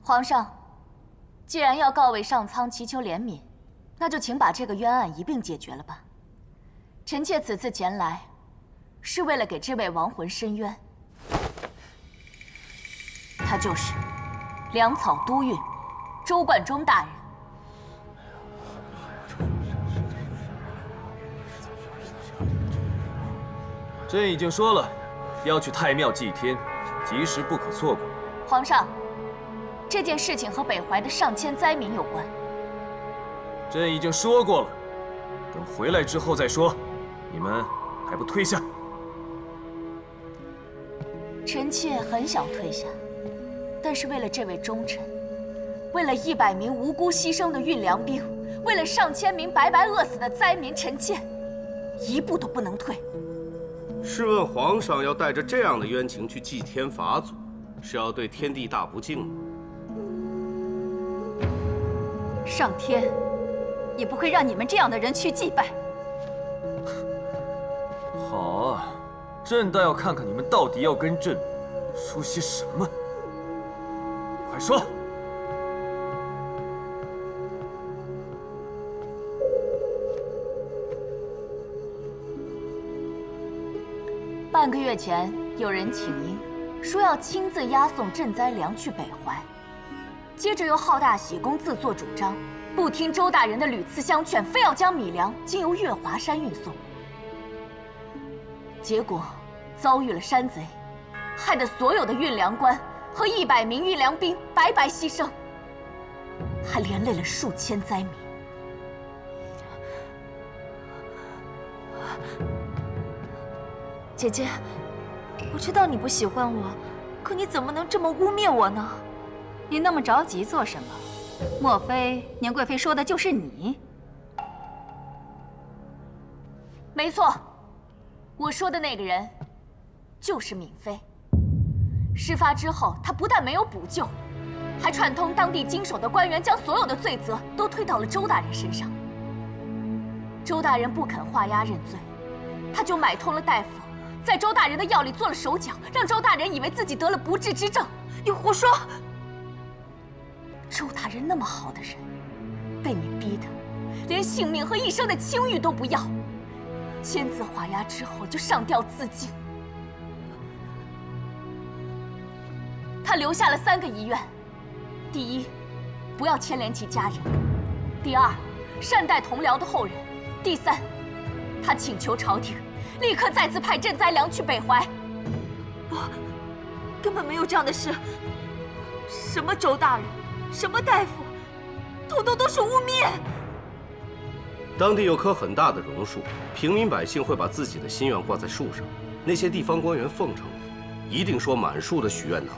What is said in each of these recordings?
皇上，既然要告慰上苍祈求怜悯，那就请把这个冤案一并解决了吧。臣妾此次前来，是为了给这位亡魂伸冤。他就是粮草都尉周贯中大人。朕已经说了，要去太庙祭天，吉时不可错过。皇上，这件事情和北怀的上千灾民有关。朕已经说过了，等回来之后再说。你们还不退下？臣妾很想退下，但是为了这位忠臣，为了100名无辜牺牲的运粮兵，为了上千名白白饿死的灾民，臣妾一步都不能退。试问皇上要带着这样的冤情去祭天法祖，是要对天地大不敬吗？上天也不会让你们这样的人去祭拜。好啊，朕倒要看看你们到底要跟朕说些什么。快说！半个月前，有人请缨，说要亲自押送赈灾粮去北怀，接着又好大喜功，自作主张，不听周大人的屡次相劝，非要将米粮经由月华山运送。结果遭遇了山贼，害得所有的运粮官和100名运粮兵白白牺牲，还连累了数千灾民。姐姐，我知道你不喜欢我，可你怎么能这么污蔑我呢？你那么着急做什么？莫非年贵妃说的就是你？没错，我说的那个人就是敏妃。事发之后，她不但没有补救，还串通当地经手的官员，将所有的罪责都推到了周大人身上。周大人不肯画押认罪，他就买通了大夫，在周大人的药里做了手脚，让周大人以为自己得了不治之症。你胡说！周大人那么好的人，被你逼得连性命和一生的清誉都不要，签字画押之后就上吊自尽。他留下了3个遗愿：第一，不要牵连其家人；第二，善待同僚的后人；第三，他请求朝廷立刻再次派赈灾粮去北怀。不，根本没有这样的事。什么周大人，什么大夫，统统都是污蔑。当地有棵很大的榕树，平民百姓会把自己的心愿挂在树上，那些地方官员奉承你，一定说满树的许愿桃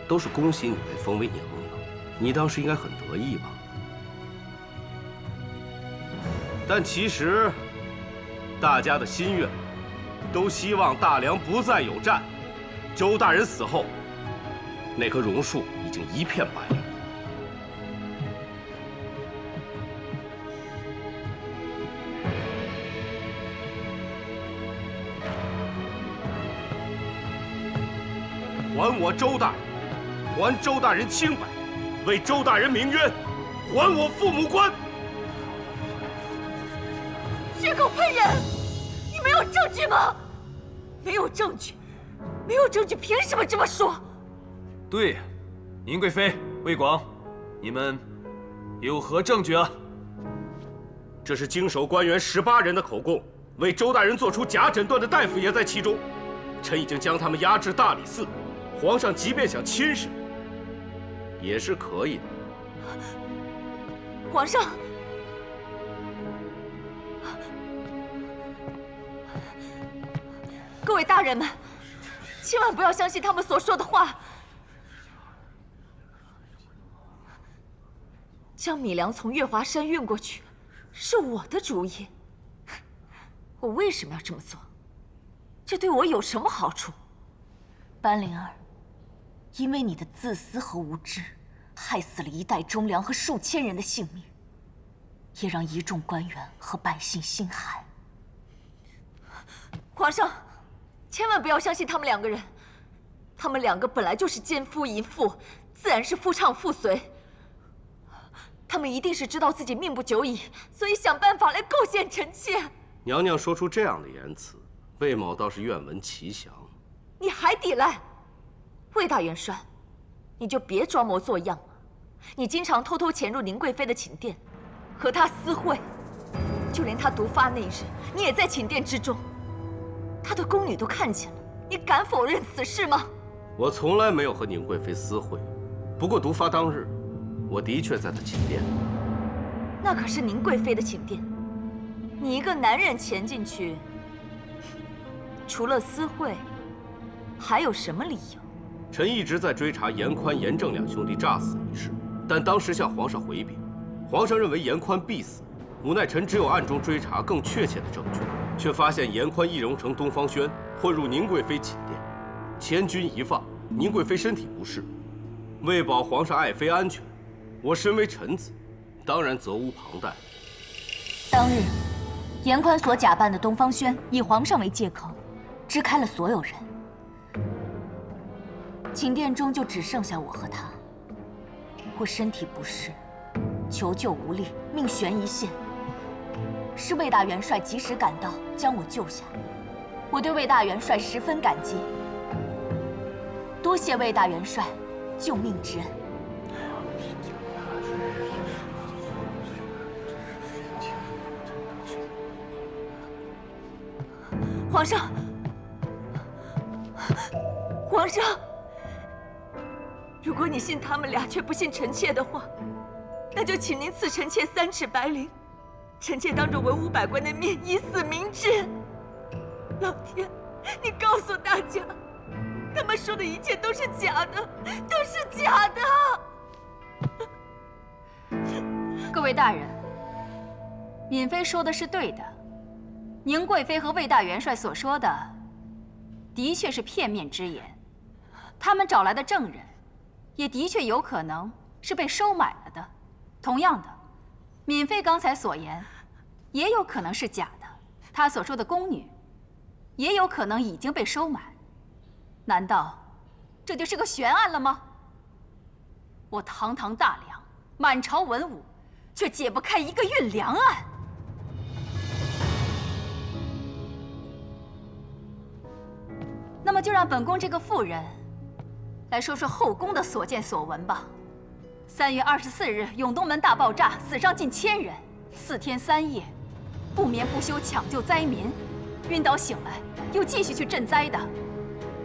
都是恭喜你被封为娘娘，你当时应该很得意吧？但其实，大家的心愿都希望大梁不再有战。周大人死后，那棵榕树已经一片白了。还我周大人，还周大人清白，为周大人鸣冤，还我父母官！血口喷人！你没有证据吗？没有证据，没有证据，凭什么这么说？对，宁贵妃、魏广，你们有何证据啊？这是经手官员18人的口供，为周大人做出假诊断的大夫也在其中。臣已经将他们押至大理寺，皇上即便想亲事，也是可以的。皇上，各位大人们，千万不要相信他们所说的话。将米粮从月华山运过去，是我的主意。我为什么要这么做？这对我有什么好处？班灵儿，因为你的自私和无知，害死了1代忠良和数千人的性命，也让一众官员和百姓心寒。皇上，千万不要相信他们2个人，他们2个本来就是奸夫淫妇，自然是夫唱妇随。他们一定是知道自己命不久矣，所以想办法来构陷臣妾。娘娘说出这样的言辞，魏某倒是愿闻其详。你还抵赖？魏大元帅，你就别装模作样了。你经常偷偷潜入宁贵妃的寝殿，和她私会，就连她毒发那日，你也在寝殿之中。她的宫女都看见了，你敢否认此事吗？我从来没有和宁贵妃私会，不过毒发当日，我的确在她寝殿。那可是宁贵妃的寝殿，你一个男人潜进去，除了私会，还有什么理由？臣一直在追查严宽、严正两兄弟诈死一事，但当时向皇上回禀，皇上认为严宽必死，无奈臣只有暗中追查更确切的证据，却发现严宽易容成东方轩混入宁贵妃寝殿，千钧一发，宁贵妃身体不适，为保皇上爱妃安全，我身为臣子，当然责无旁贷。当日，严宽所假扮的东方轩以皇上为借口，支开了所有人。寝殿中就只剩下我和他。我身体不适，求救无力，命悬一线。是魏大元帅及时赶到，将我救下。我对魏大元帅十分感激，多谢魏大元帅救命之恩。皇上，皇上，如果你信他们俩却不信臣妾的话，那就请您赐臣妾3尺白绫，臣妾当着文武百官的面以死明志。老天，你告诉大家，他们说的一切都是假的，都是假的。各位大人，敏妃说的是对的，宁贵妃和魏大元帅所说的，的确是片面之言。他们找来的证人，也的确有可能是被收买了的。同样的，敏妃刚才所言，也有可能是假的。她所说的宫女，也有可能已经被收买。难道这就是个悬案了吗？我堂堂大梁，满朝文武，却解不开一个运粮案。那么就让本宫这个妇人来说说后宫的所见所闻吧。3月24日，永东门大爆炸，死伤近1000人，4天3夜，不眠不休抢救灾民，晕倒醒来又继续去赈灾的，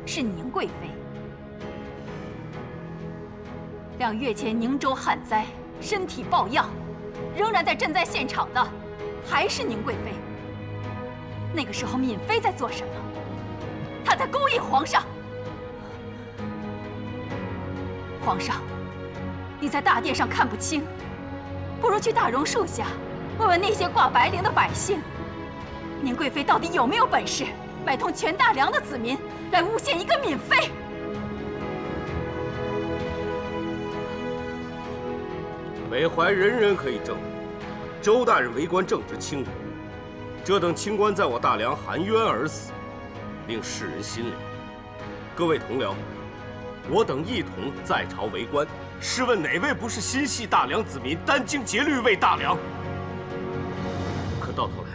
是宁贵妃。2月前宁州旱灾，身体抱恙，仍然在赈灾现场的，还是宁贵妃。那个时候敏妃在做什么？她在勾引皇上。皇上，你在大殿上看不清，不如去大榕树下问问那些挂白绫的百姓，宁贵妃到底有没有本事买通全大梁的子民来诬陷一个敏妃？北淮人人可以证明，周大人为官正直清廉，这等清官在我大梁含冤而死，令世人心凉。各位同僚，我等一同在朝为官，试问哪位不是心系大梁子民，殚精竭虑为大梁？可到头来，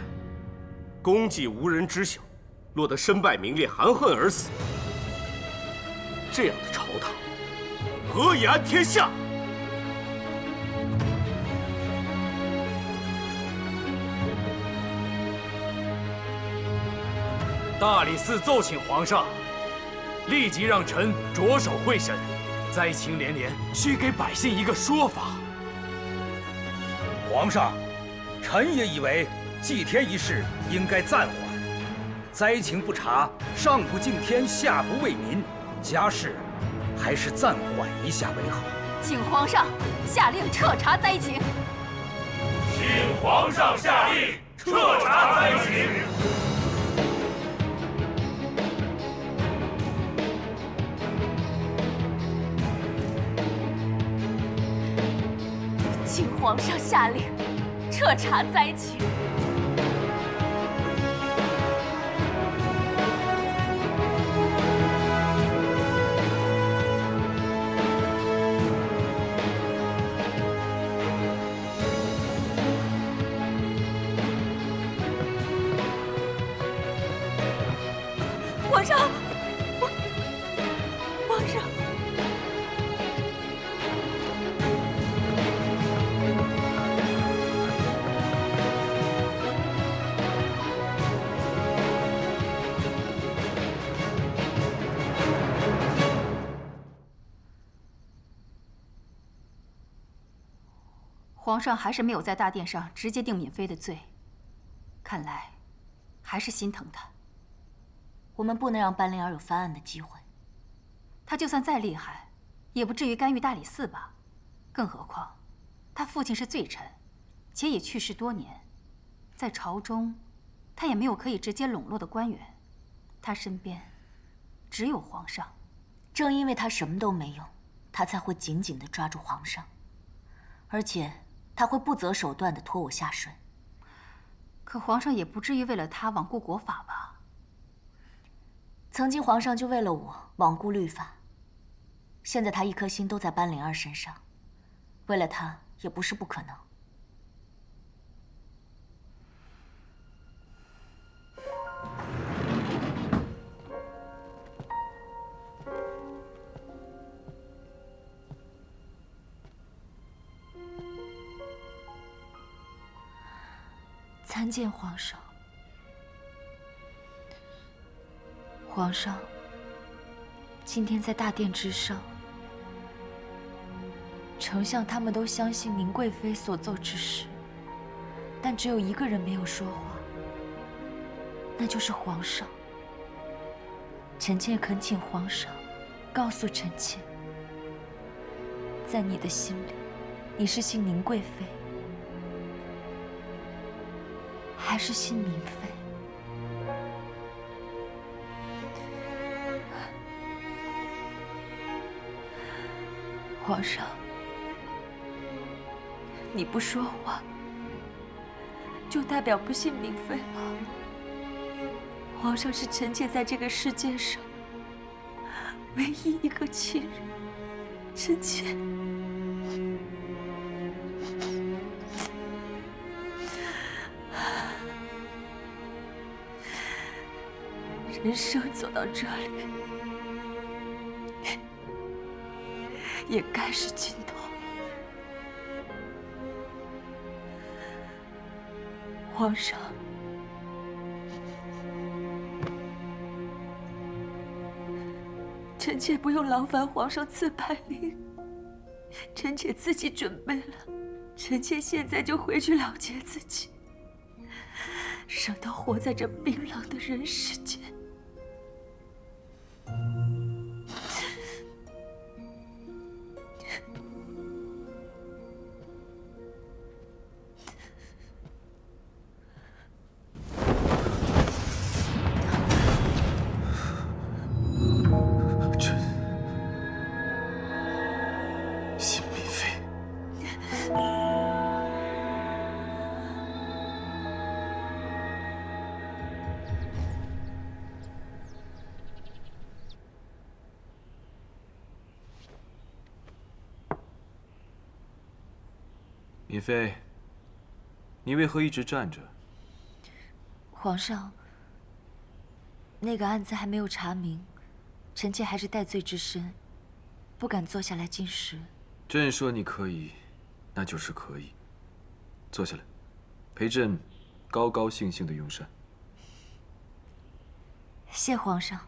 功绩无人知晓，落得身败名裂、含恨而死。这样的朝堂，何以安天下？大理寺奏请皇上，立即让臣着手会审，灾情连连，需给百姓一个说法。皇上，臣也以为祭天一事应该暂缓，灾情不查，上不敬天，下不为民，家事还是暂缓一下为好。请皇上下令彻查灾情。请皇上下令彻查灾情。请皇上下令彻查灾情。皇上还是没有在大殿上直接定敏妃的罪，看来还是心疼她。我们不能让班灵儿有翻案的机会。她就算再厉害，也不至于干预大理寺吧？更何况，她父亲是罪臣，且已去世多年，在朝中，她也没有可以直接笼络的官员，她身边只有皇上。正因为她什么都没有，她才会紧紧地抓住皇上，而且她会不择手段地拖我下水。可皇上也不至于为了她罔顾国法吧？曾经皇上就为了我罔顾律法，现在他一颗心都在班灵儿身上，为了她也不是不可能。参见皇上。皇上，今天在大殿之上，丞相他们都相信宁贵妃所奏之事，但只有一个人没有说话，那就是皇上。臣妾恳请皇上告诉臣妾，在你的心里，你是信宁贵妃，还是信明妃？皇上，你不说话，就代表不信明妃吗？皇上是臣妾在这个世界上唯一一个亲人，臣妾人生走到这里，也该是尽头。皇上，臣妾不用劳烦皇上赐牌令，臣妾自己准备了。臣妾现在就回去了结自己，省得活在这冰冷的人世间。信嫔妃。嫔妃，你为何一直站着？皇上，那个案子还没有查明，臣妾还是戴罪之身，不敢坐下来进食。朕说你可以，那就是可以。坐下来，陪朕高高兴兴的用膳。谢皇上。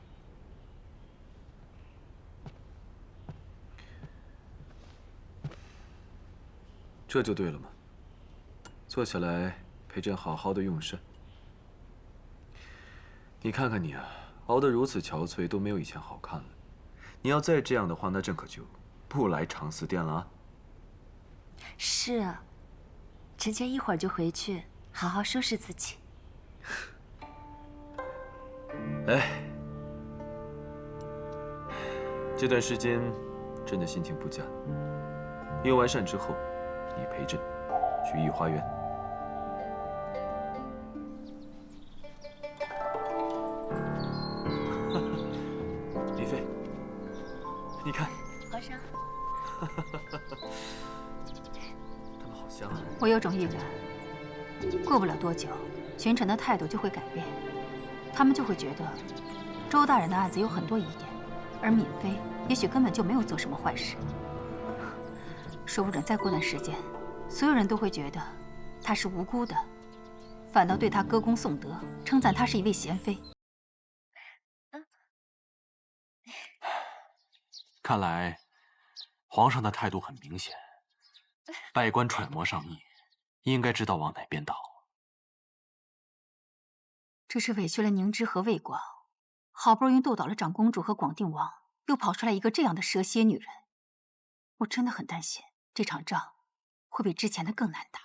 这就对了嘛。坐下来，陪朕好好的用膳。你看看你啊，熬得如此憔悴，都没有以前好看了。你要再这样的话，那朕可就不来长思殿了啊。是啊，臣妾一会儿就回去，好好收拾自己。哎，这段时间朕的心情不佳。用完膳之后，你陪朕去御花园。嫔妃，你看，皇上，他们好香啊！我有种预感，过不了多久，群臣的态度就会改变，他们就会觉得周大人的案子有很多疑点，而闵妃也许根本就没有做什么坏事。说不准再过段时间，所有人都会觉得她是无辜的，反倒对她歌功颂德，称赞她是一位贤妃。看来皇上的态度很明显，拜官揣摩上意，应该知道往哪边倒。这是委屈了宁芝和魏广，好不容易斗倒了长公主和广定王，又跑出来一个这样的蛇蝎女人。我真的很担心这场仗会比之前的更难打。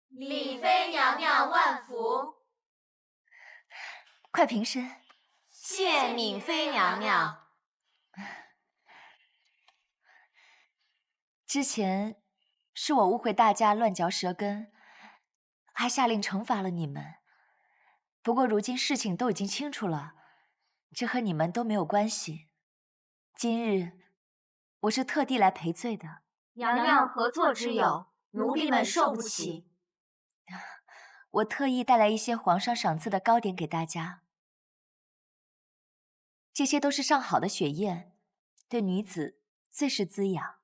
李妃娘娘万福。快平身。谢敏妃娘娘。之前是我误会大家乱嚼舌根，还下令惩罚了你们。不过如今事情都已经清楚了，这和你们都没有关系。今日我是特地来赔罪的。娘娘何错之有？奴婢们受不起。我特意带来一些皇上赏赐的糕点给大家，这些都是上好的血燕，对女子最是滋养。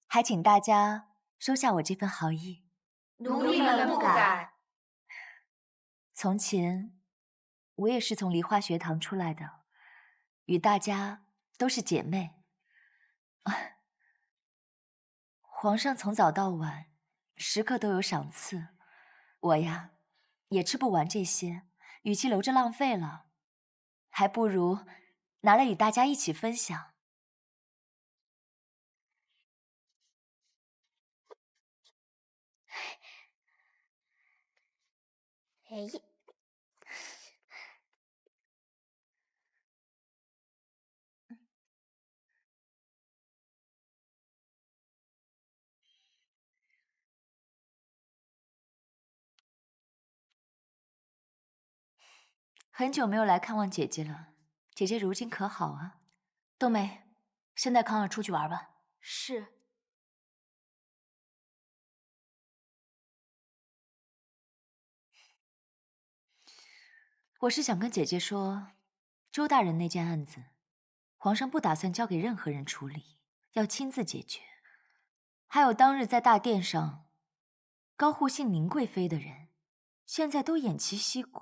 还请大家收下我这份好意。奴婢们不敢。从前我也是从梨花学堂出来的，与大家都是姐妹。皇上从早到晚，时刻都有赏赐。我呀，也吃不完这些，与其留着浪费了，还不如拿来与大家一起分享。哎，很久没有来看望姐姐了，姐姐如今可好啊？冬梅，先带康儿出去玩吧。是。我是想跟姐姐说，周大人那件案子，皇上不打算交给任何人处理，要亲自解决。还有当日在大殿上高呼姓宁贵妃的人，现在都偃旗息鼓，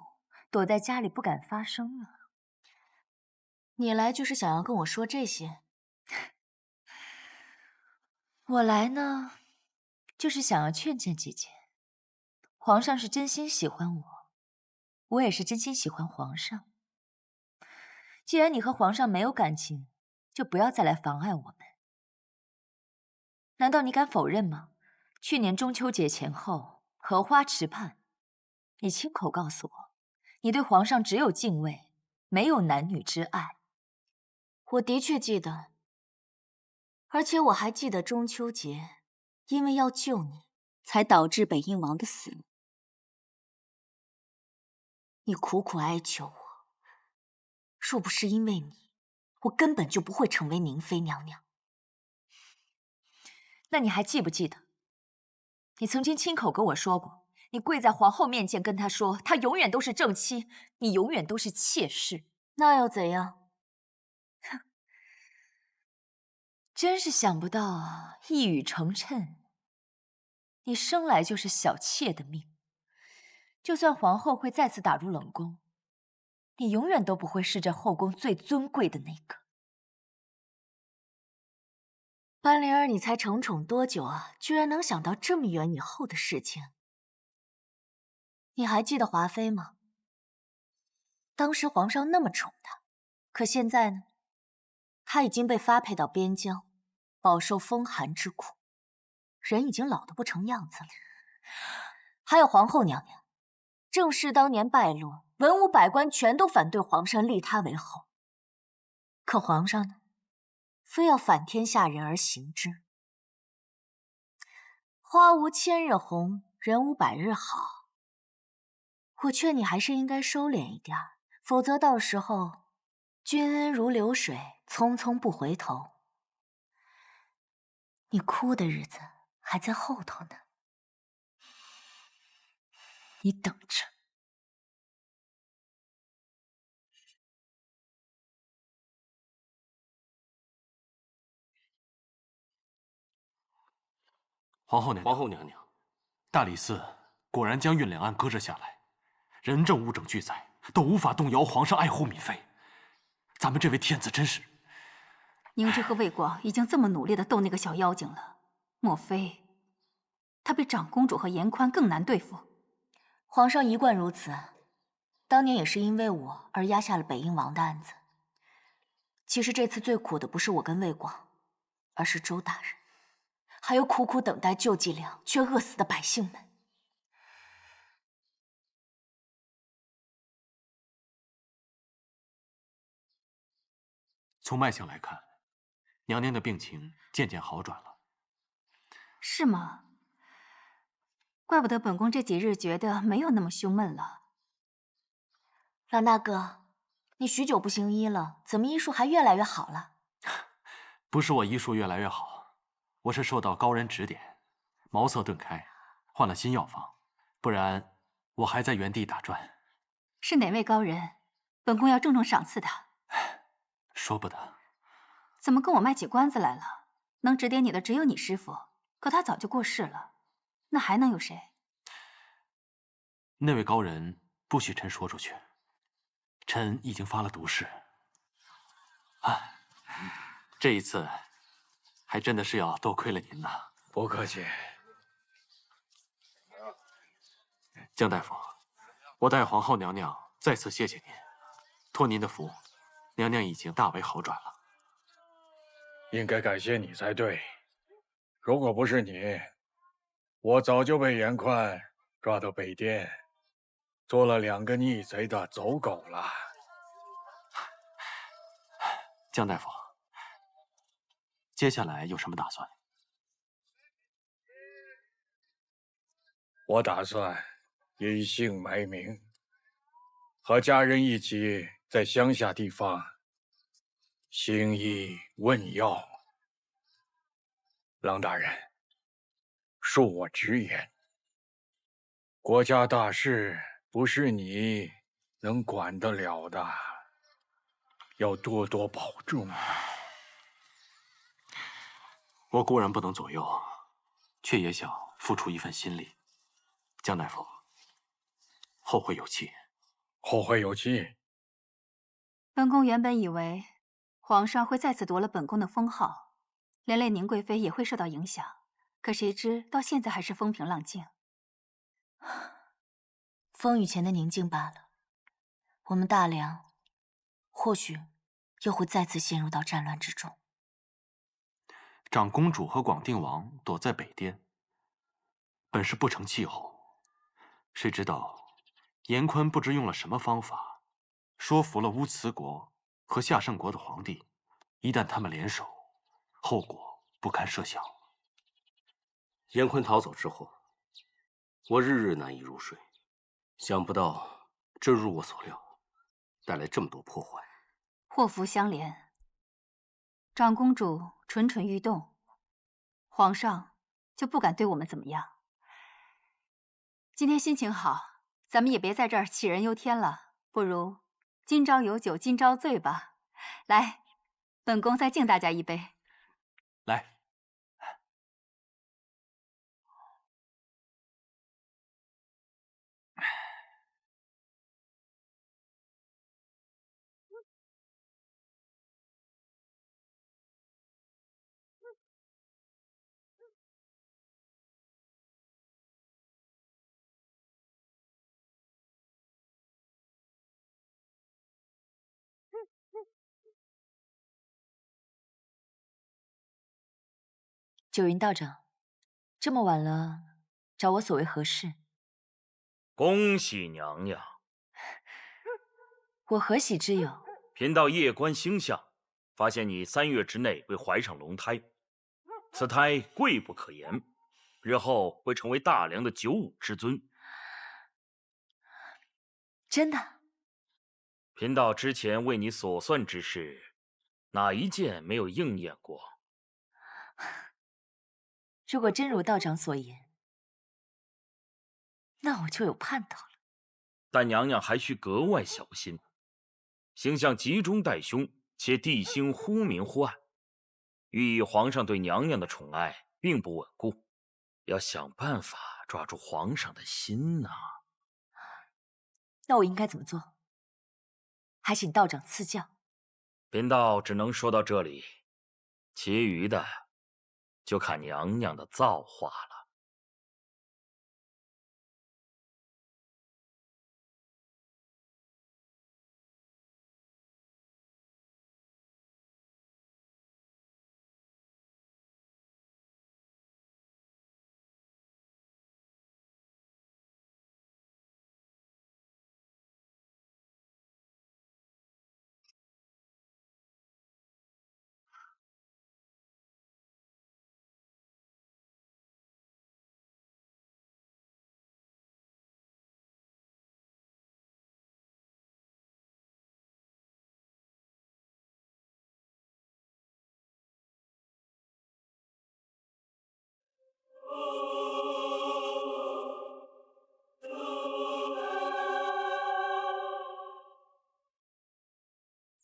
躲在家里不敢发声了。你来就是想要跟我说这些？我来呢，就是想要劝劝姐姐。皇上是真心喜欢我，我也是真心喜欢皇上。既然你和皇上没有感情，就不要再来妨碍我们。难道你敢否认吗？去年中秋节前后，荷花池畔，你亲口告诉我，你对皇上只有敬畏，没有男女之爱。我的确记得，而且我还记得中秋节，因为要救你，才导致北婴王的死。你苦苦哀求我，若不是因为你，我根本就不会成为宁妃娘娘。那你还记不记得，你曾经亲口跟我说过，你跪在皇后面前跟她说，她永远都是正妻，你永远都是妾室。那又怎样？哼，真是想不到啊，一语成谶。你生来就是小妾的命。就算皇后会再次打入冷宫，你永远都不会是这后宫最尊贵的那个。班灵儿，你才承宠多久啊？居然能想到这么远以后的事情。你还记得华妃吗？当时皇上那么宠她，可现在呢？她已经被发配到边疆，饱受风寒之苦，人已经老得不成样子了。还有皇后娘娘，正是当年败落，文武百官全都反对皇上立她为后。可皇上呢？非要反天下人而行之。花无千日红，人无百日好。我劝你还是应该收敛一点，否则到时候君恩如流水，匆匆不回头。你哭的日子还在后头呢，你等着。皇后娘娘，皇后娘娘，大理寺果然将运两岸搁置下来，人证物证俱在，都无法动摇皇上爱护敏妃。咱们这位天子真是……宁之和魏广已经这么努力的斗那个小妖精了，莫非他比长公主和严宽更难对付？皇上一贯如此，当年也是因为我而压下了北婴王的案子。其实这次最苦的不是我跟魏广，而是周大人，还有苦苦等待救济粮却饿死的百姓们。从脉象来看，娘娘的病情渐渐好转了。是吗？怪不得本宫这几日觉得没有那么胸闷了。郎大哥，你许久不行医了，怎么医术还越来越好了？不是我医术越来越好，我是受到高人指点，茅塞顿开，换了新药方，不然我还在原地打转。是哪位高人？本宫要重重赏赐他。说不得。怎么跟我卖起关子来了？能指点你的只有你师傅，可他早就过世了，那还能有谁？那位高人不许臣说出去，臣已经发了毒誓。这一次还真的是要多亏了您呐。不客气。江大夫，我代皇后娘娘再次谢谢您，托您的福，娘娘已经大为好转了。应该感谢你才对。如果不是你，我早就被严宽抓到北殿，做了2个逆贼的走狗了。江大夫，接下来有什么打算？我打算隐姓埋名，和家人一起在乡下地方行医问药。郎大人，恕我直言，国家大事不是你能管得了的，要多多保重。我固然不能左右，却也想付出一份心力。江大夫，后会有期。后会有期。本宫原本以为皇上会再次夺了本宫的封号，连累宁贵妃也会受到影响，可谁知到现在还是风平浪静。风雨前的宁静罢了，我们大梁或许又会再次陷入到战乱之中。长公主和广定王躲在北殿，本是不成气候，谁知道严宽不知用了什么方法，说服了乌兹国和夏圣国的皇帝，一旦他们联手，后果不堪设想。严宽逃走之后，我日日难以入睡，想不到真如我所料，带来这么多破坏。祸福相连，长公主蠢蠢欲动，皇上就不敢对我们怎么样。今天心情好，咱们也别在这儿杞人忧天了，不如今朝有酒今朝醉吧。来，本宫再敬大家一杯。来，九云道长，这么晚了，找我所为何事？恭喜娘娘！我何喜之有？贫道夜观星象，发现你3月之内会怀上龙胎，此胎贵不可言，日后会成为大梁的95之尊。真的？贫道之前为你所算之事，哪一件没有应验过？如果真如道长所言，那我就有盼头了。但娘娘还需格外小心，星象吉中带凶，且地星忽明忽暗，寓意皇上对娘娘的宠爱并不稳固。要想办法抓住皇上的心呐。那我应该怎么做？还请道长赐教。贫道只能说到这里，其余的就看娘娘的造化了。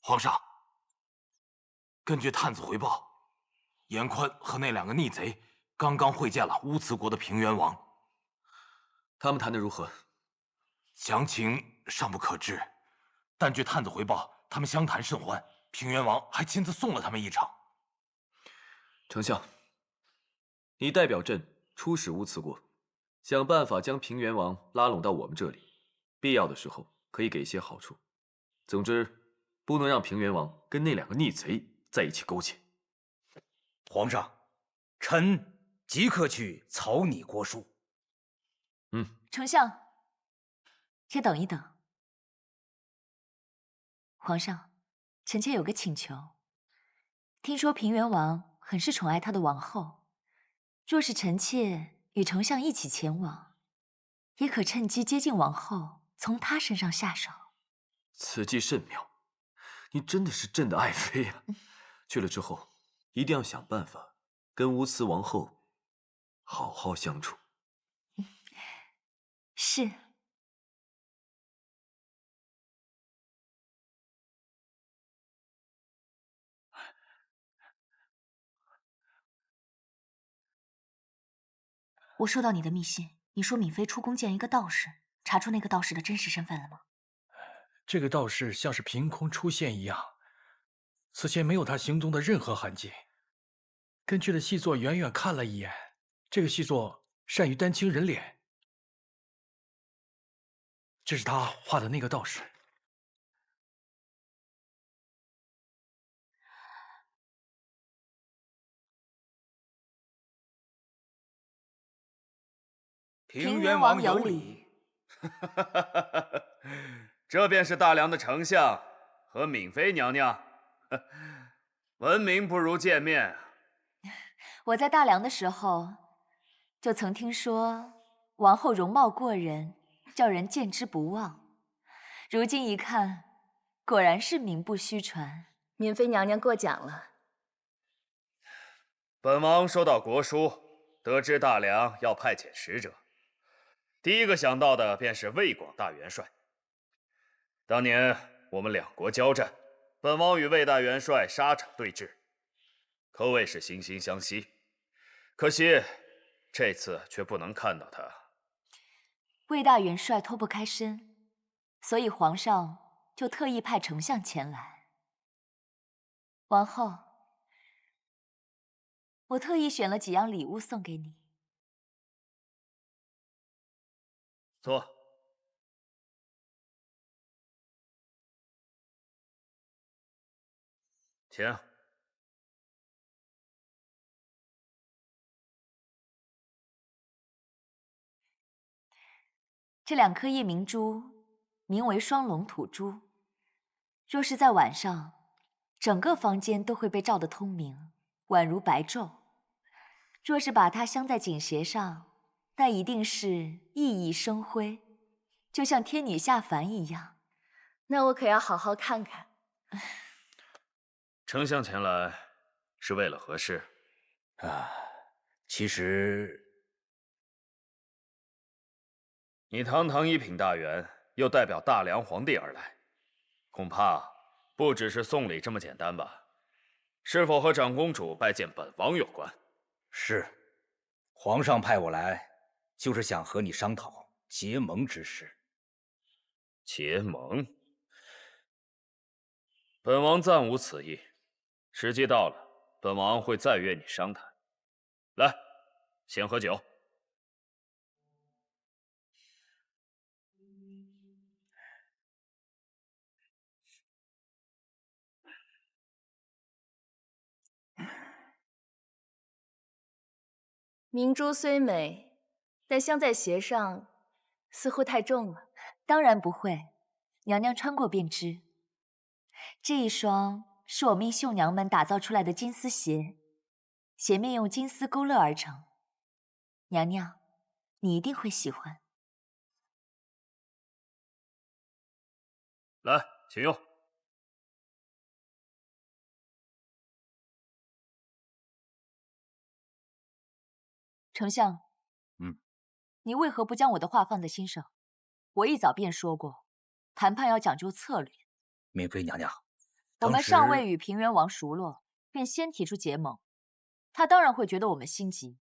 皇上，根据探子回报，严宽和那2个逆贼刚刚会见了乌兹国的平原王。他们谈得如何？详情尚不可知，但据探子回报，他们相谈甚欢，平原王还亲自送了他们一场。丞相，你代表朕出使乌兹国，想办法将平原王拉拢到我们这里，必要的时候可以给些好处。总之，不能让平原王跟那2个逆贼在一起勾结。皇上，臣即刻去草拟国书。丞相，先等一等。皇上，臣妾有个请求。听说平原王很是宠爱他的王后，若是臣妾与丞相一起前往，也可趁机接近王后，从她身上下手。此计甚妙，你真的是朕的爱妃啊！去了之后，一定要想办法跟乌兹王后好好相处。是。我收到你的密信，你说敏妃出宫见一个道士，查出那个道士的真实身份了吗？这个道士像是凭空出现一样，此前没有他行踪的任何痕迹。根据了细作远远看了一眼，这个细作善于丹青人脸，这是他画的那个道士。平原王有礼。这便是大梁的丞相和敏妃娘娘，闻名不如见面。我在大梁的时候，就曾听说王后容貌过人，叫人见之不忘。如今一看，果然是名不虚传。敏妃娘娘过奖了。本王收到国书，得知大梁要派遣使者，第一个想到的便是魏广大元帅。当年我们2国交战，本王与魏大元帅沙场对峙，可谓是惺惺相惜。可惜这次却不能看到他。魏大元帅脱不开身，所以皇上就特意派丞相前来。王后，我特意选了几样礼物送给你。坐。请。这2颗夜明珠名为双龙吐珠，若是在晚上，整个房间都会被照得通明，宛如白昼。若是把它镶在颈斜上，那一定是熠熠生辉，就像天女下凡一样。那我可要好好看看。丞相前来是为了何事？其实你堂堂一品大员，又代表大梁皇帝而来，恐怕不只是送礼这么简单吧？是否和长公主拜见本王有关？是，皇上派我来，就是想和你商讨结盟之事。结盟？本王暂无此意，时机到了，本王会再约你商谈。来，先喝酒。明珠虽美，但镶在鞋上似乎太重了。当然不会，娘娘穿过便知。这一双是我命绣娘们打造出来的金丝鞋，鞋面用金丝勾勒而成。娘娘，你一定会喜欢。来，请用。丞相，你为何不将我的话放在心上？我一早便说过，谈判要讲究策略。敏妃娘娘，我们尚未与平原王熟络，便先提出结盟，他当然会觉得我们心急。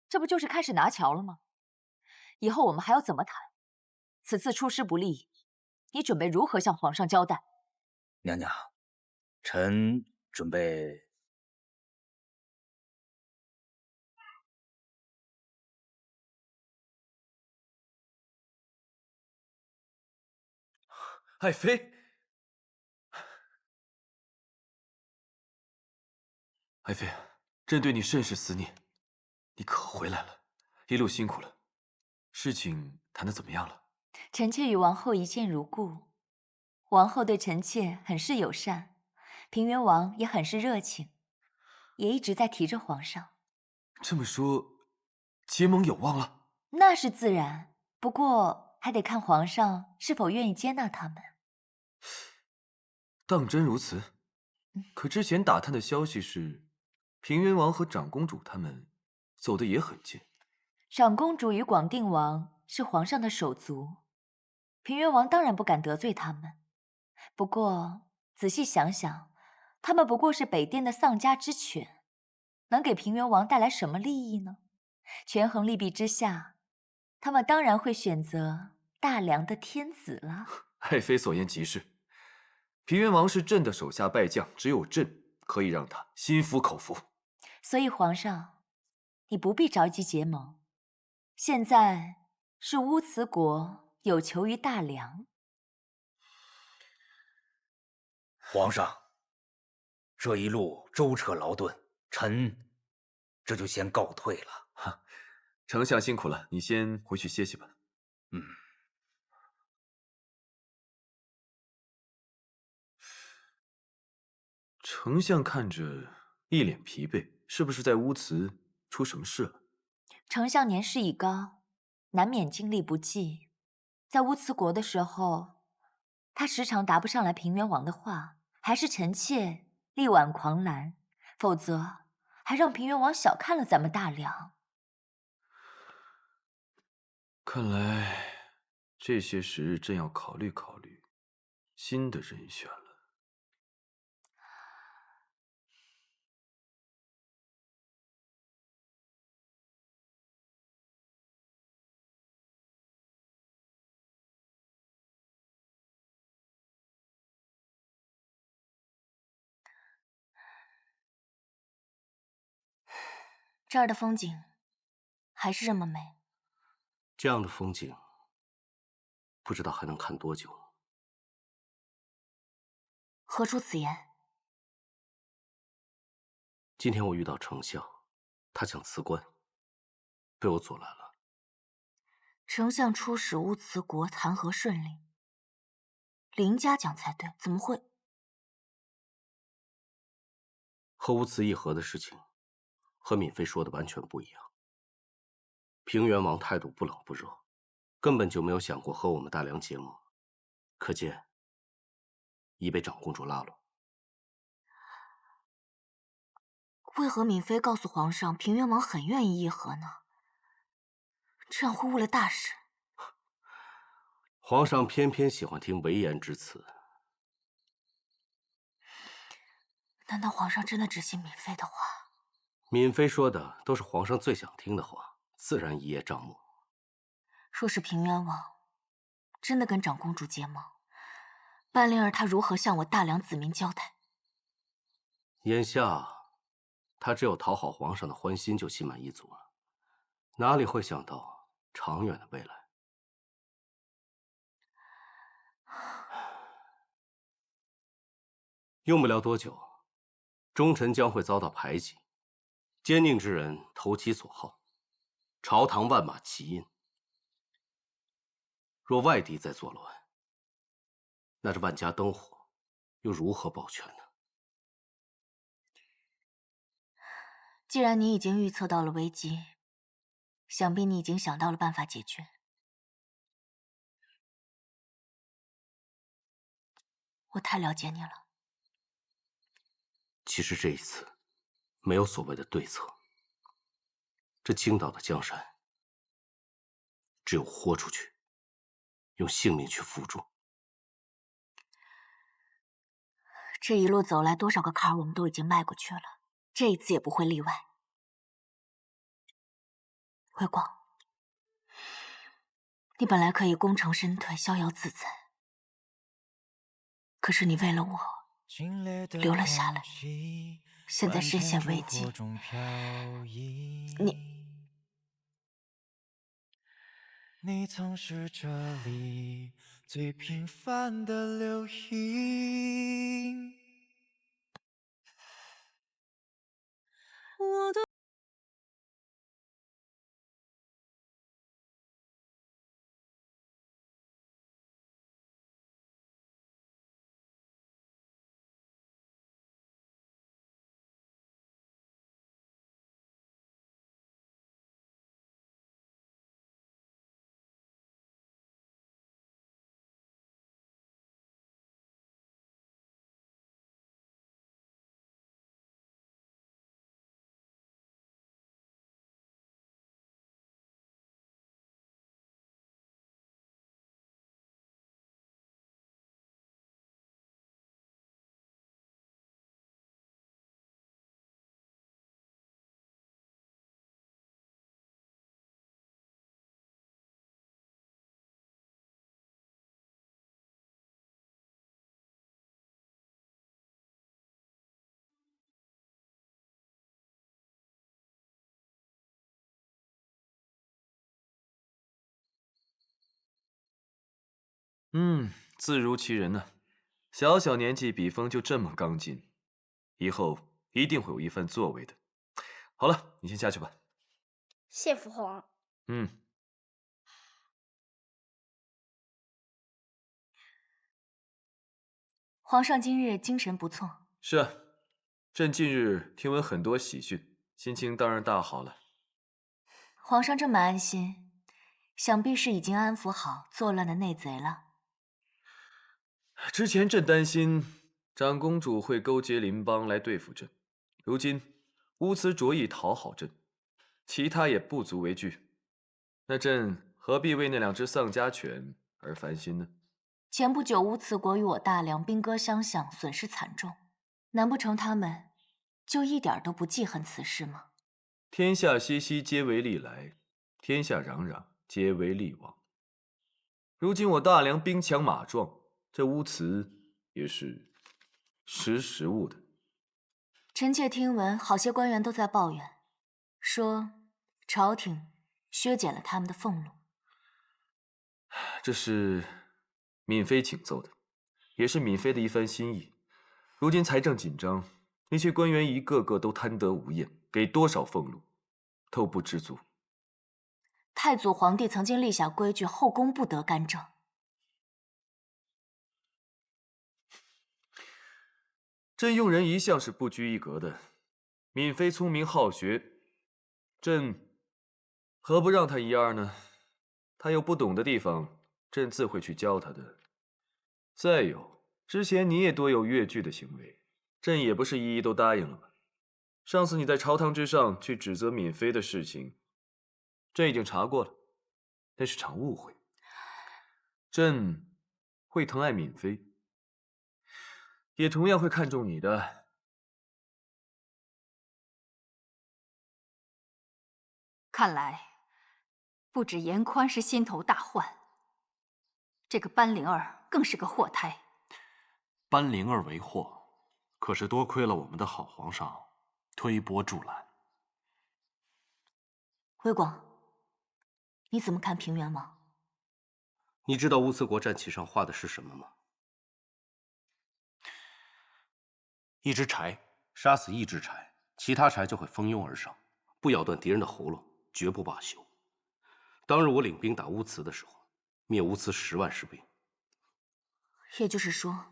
这不就是开始拿桥了吗？以后我们还要怎么谈？此次出师不利，你准备如何向皇上交代？娘娘，臣准备。爱妃，爱妃，朕对你甚是思念，你可回来了，一路辛苦了。事情谈得怎么样了？臣妾与王后一见如故，王后对臣妾很是友善，平原王也很是热情，也一直在提着皇上。这么说，结盟有望了？那是自然，不过还得看皇上是否愿意接纳他们。当真如此？可之前打探的消息是，平原王和长公主他们走得也很近。长公主与广定王是皇上的手足，平原王当然不敢得罪他们。不过仔细想想，他们不过是北滇的丧家之犬，能给平原王带来什么利益呢？权衡利弊之下，他们当然会选择大梁的天子了。爱妃所言极是，平原王是朕的手下败将，只有朕可以让他心服口服。所以皇上，你不必着急结盟。现在是乌兹国有求于大梁。皇上，这一路舟车劳顿，臣这就先告退了。哈，丞相辛苦了，你先回去歇息吧。丞相看着一脸疲惫，是不是在乌兹出什么事了？丞相年事已高，难免精力不济。在乌兹国的时候，他时常答不上来平原王的话，还是臣妾力挽狂澜，否则还让平原王小看了咱们大梁。看来这些时日朕要考虑考虑新的人选了。这儿的风景还是这么美。这样的风景，不知道还能看多久。何出此言？今天我遇到丞相，他想辞官，被我阻拦了。丞相出使乌兹国，谈何顺利？林家讲才对，怎么会？和乌兹议和的事情，和敏妃说的完全不一样。平原王态度不冷不热，根本就没有想过和我们大梁结盟，可见已被长公主拉拢。为何敏妃告诉皇上，平原王很愿意议和呢？这样会误了大事。皇上偏偏喜欢听唯言之词。难道皇上真的只信敏妃的话？闵妃说的都是皇上最想听的话，自然一叶障目。若是平原王真的跟长公主结盟，半灵儿她如何向我大梁子民交代？眼下，他只有讨好皇上的欢心就心满意足了，哪里会想到长远的未来？用不了多久，忠臣将会遭到排挤，奸佞之人投其所好，朝堂万马齐喑。若外敌在作乱，那这万家灯火又如何保全呢？既然你已经预测到了危机，想必你已经想到了办法解决。我太了解你了。其实这一次，没有所谓的对策。这青岛的江山，只有豁出去，用性命去付出。这一路走来，多少个坎儿我们都已经迈过去了，这一次也不会例外。辉光，你本来可以功成身退，逍遥自在，可是你为了我留了下来，现在身陷危机，你曾是这里最平凡的流萤。我的自如其人呢。小小年纪，笔锋就这么刚劲，以后一定会有一番作为的。好了，你先下去吧。谢父皇。皇上今日精神不错。是啊，朕近日听闻很多喜讯，心情当然大好了。皇上这么安心，想必是已经安抚好作乱的内贼了。之前朕担心长公主会勾结邻邦来对付朕，如今乌兹着意讨好朕，其他也不足为惧。那朕何必为那两只丧家犬而烦心呢？前不久乌兹国与我大梁兵戈相向，损失惨重，难不成他们就一点都不记恨此事吗？天下熙熙，皆为利来；天下攘攘，皆为利往。如今我大梁兵强马壮，这乌兹也是识时务的。臣妾听闻，好些官员都在抱怨，说朝廷削减了他们的俸禄。这是闵妃请奏的，也是闵妃的一番心意。如今财政紧张，那些官员一个个都贪得无厌，给多少俸禄都不知足。太祖皇帝曾经立下规矩，后宫不得干政。朕用人一向是不拘一格的，闵妃聪明好学，朕何不让她一二呢？她有不懂的地方，朕自会去教她的。再有，之前你也多有越矩的行为，朕也不是一一都答应了吗？上次你在朝堂之上去指责闵妃的事情，朕已经查过了，那是场误会。朕会疼爱闵妃，也同样会看重你的。看来，不止严宽是心头大患，这个班灵儿更是个祸胎。班灵儿为祸，可是多亏了我们的好皇上推波助澜。魏广，你怎么看平原王？你知道乌兹国战旗上画的是什么吗？一只柴，杀死一只柴，其他柴就会蜂拥而上，不咬断敌人的喉咙，绝不罢休。当日我领兵打乌兹的时候，灭乌兹10万士兵。也就是说，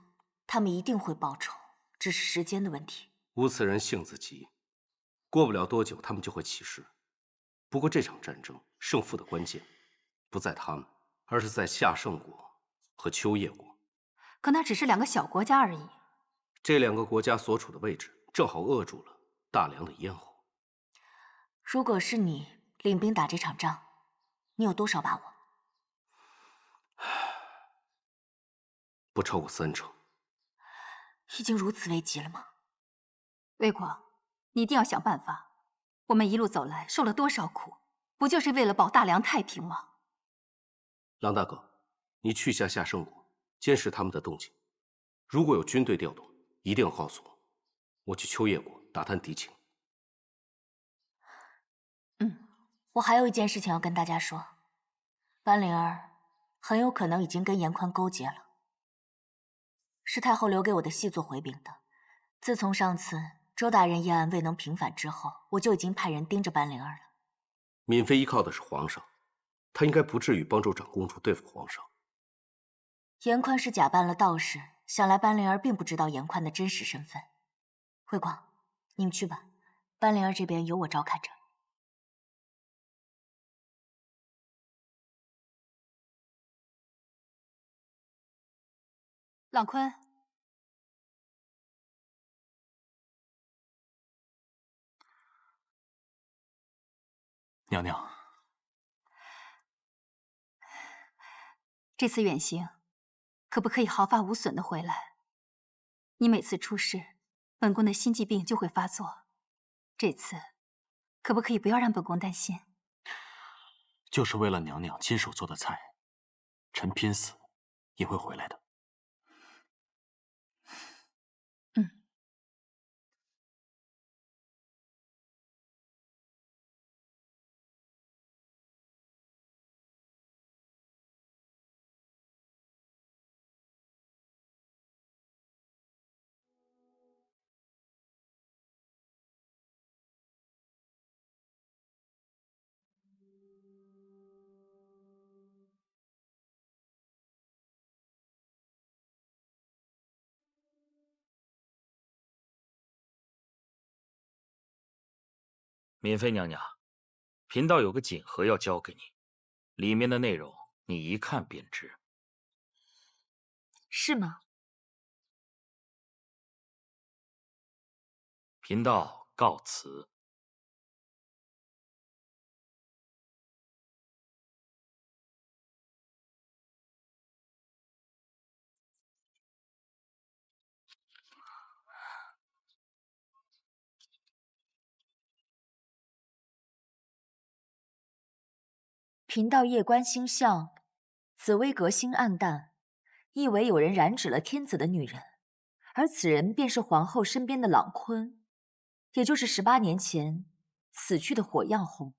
他们一定会报仇，只是时间的问题。乌兹人性子急，过不了多久，他们就会起事。不过这场战争胜负的关键，不在他们，而是在夏圣国和秋叶国。可那只是2个小国家而已。这2个国家所处的位置，正好扼住了大梁的咽喉。如果是你领兵打这场仗，你有多少把握？不超过30%。已经如此危急了吗？魏广，你一定要想办法。我们一路走来受了多少苦，不就是为了保大梁太平吗？郎大哥，你去下夏圣国，监视他们的动静。如果有军队调动，一定要告诉我。我去秋叶国打探敌情。我还有一件事情要跟大家说，班灵儿很有可能已经跟严宽勾结了，是太后留给我的细作回禀的。自从上次周大人议案未能平反之后，我就已经派人盯着班灵儿了。闵妃依靠的是皇上，她应该不至于帮助长公主对付皇上。严宽是假扮了道士，想来班灵儿并不知道严宽的真实身份。慧光，你们去吧，班灵儿这边由我照看着。朗坤，娘娘，这次远行，可不可以毫发无损的回来？你每次出事，本宫的心悸病就会发作，这次可不可以不要让本宫担心？就是为了娘娘亲手做的菜，臣拼死也会回来的。闵妃娘娘，贫道有个锦盒要交给你，里面的内容你一看便知。是吗？贫道告辞。贫道夜观星象，紫微阁星暗淡，意为有人染指了天子的女人，而此人便是皇后身边的朗坤，也就是18年前死去的火样红。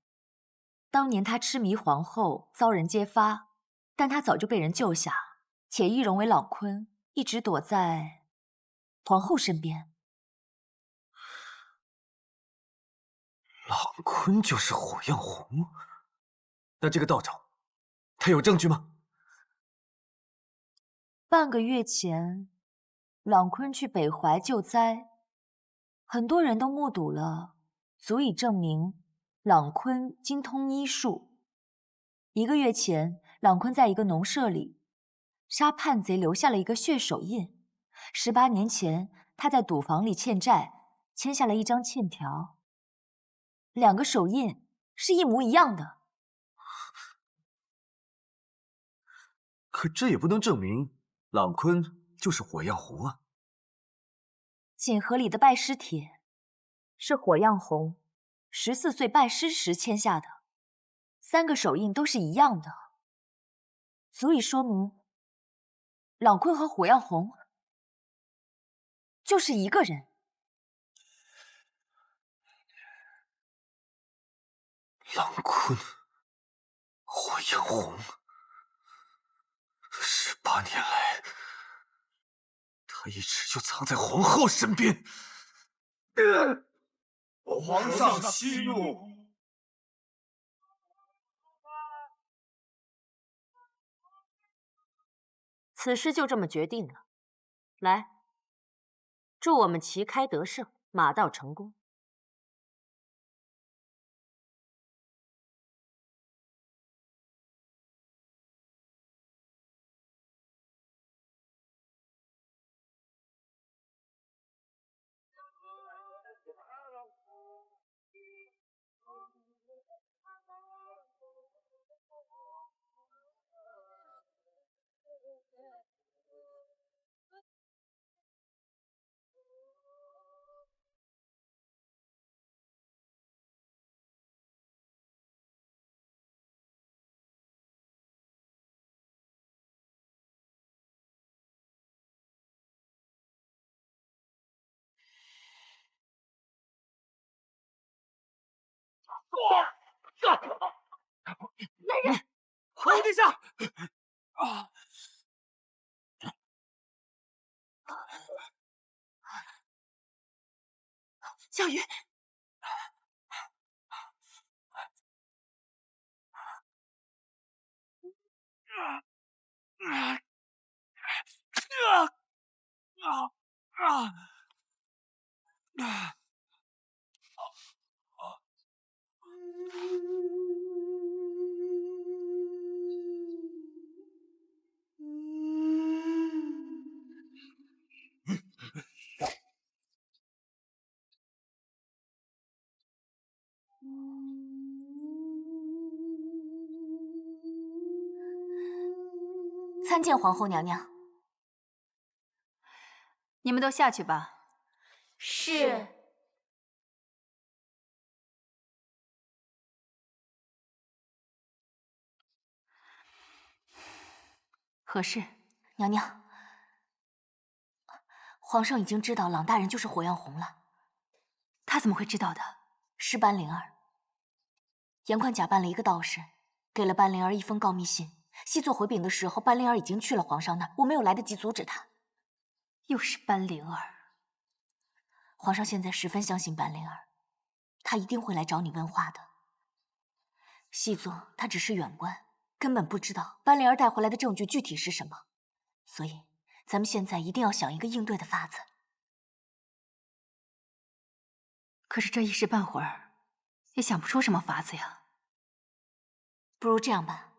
当年他痴迷皇后，遭人揭发，但他早就被人救下，且易容为朗坤，一直躲在皇后身边。朗坤就是火样红？那这个道长，他有证据吗？半个月前，朗坤去北怀救灾，很多人都目睹了，足以证明朗坤精通医术。1个月前，朗坤在一个农舍里杀叛贼，留下了一个血手印。18年前，他在赌房里欠债，签下了一张欠条，2个手印是一模一样的。可这也不能证明朗坤就是火样红啊。锦盒里的拜师帖是火样红14岁拜师时签下的， 3个手印都是一样的，足以说明朗坤和火焰红就是一个人。朗坤，火焰红，18年来，他一直就藏在皇后身边。皇上息怒。此事就这么决定了。来，祝我们旗开得胜，马到成功。来人，皇帝下！小鱼，参见皇后娘娘。你们都下去吧。是。何事？娘娘，皇上已经知道朗大人就是火焰红了。他怎么会知道的？是班灵儿。严宽假扮了一个道士，给了班灵儿一封告密信。细作回禀的时候，班灵儿已经去了皇上那儿，我没有来得及阻止他。又是班灵儿。皇上现在十分相信班灵儿，他一定会来找你问话的。细作他只是远观，根本不知道班灵儿带回来的证据具体是什么，所以咱们现在一定要想一个应对的法子。可是这一时半会儿也想不出什么法子呀。不如这样吧，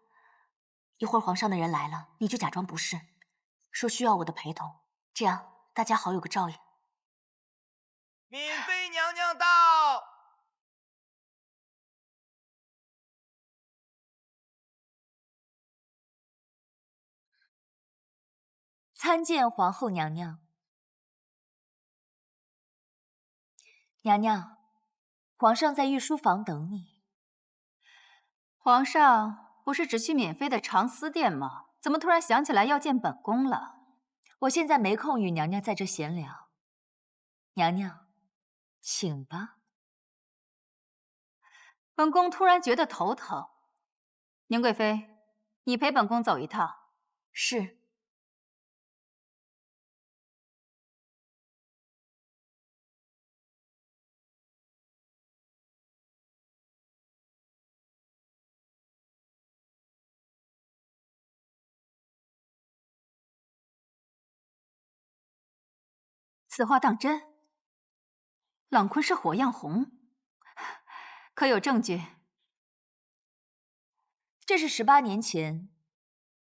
一会儿皇上的人来了，你就假装不是，说需要我的陪同，这样大家好有个照应。敏妃娘娘到。参见皇后娘娘。娘娘，皇上在御书房等你。皇上不是只去敏妃的长思殿吗？怎么突然想起来要见本宫了？我现在没空与娘娘在这闲聊。娘娘，请吧。本宫突然觉得头疼。宁贵妃，你陪本宫走一趟。是。此话当真？朗坤是火焰红，可有证据？这是18年前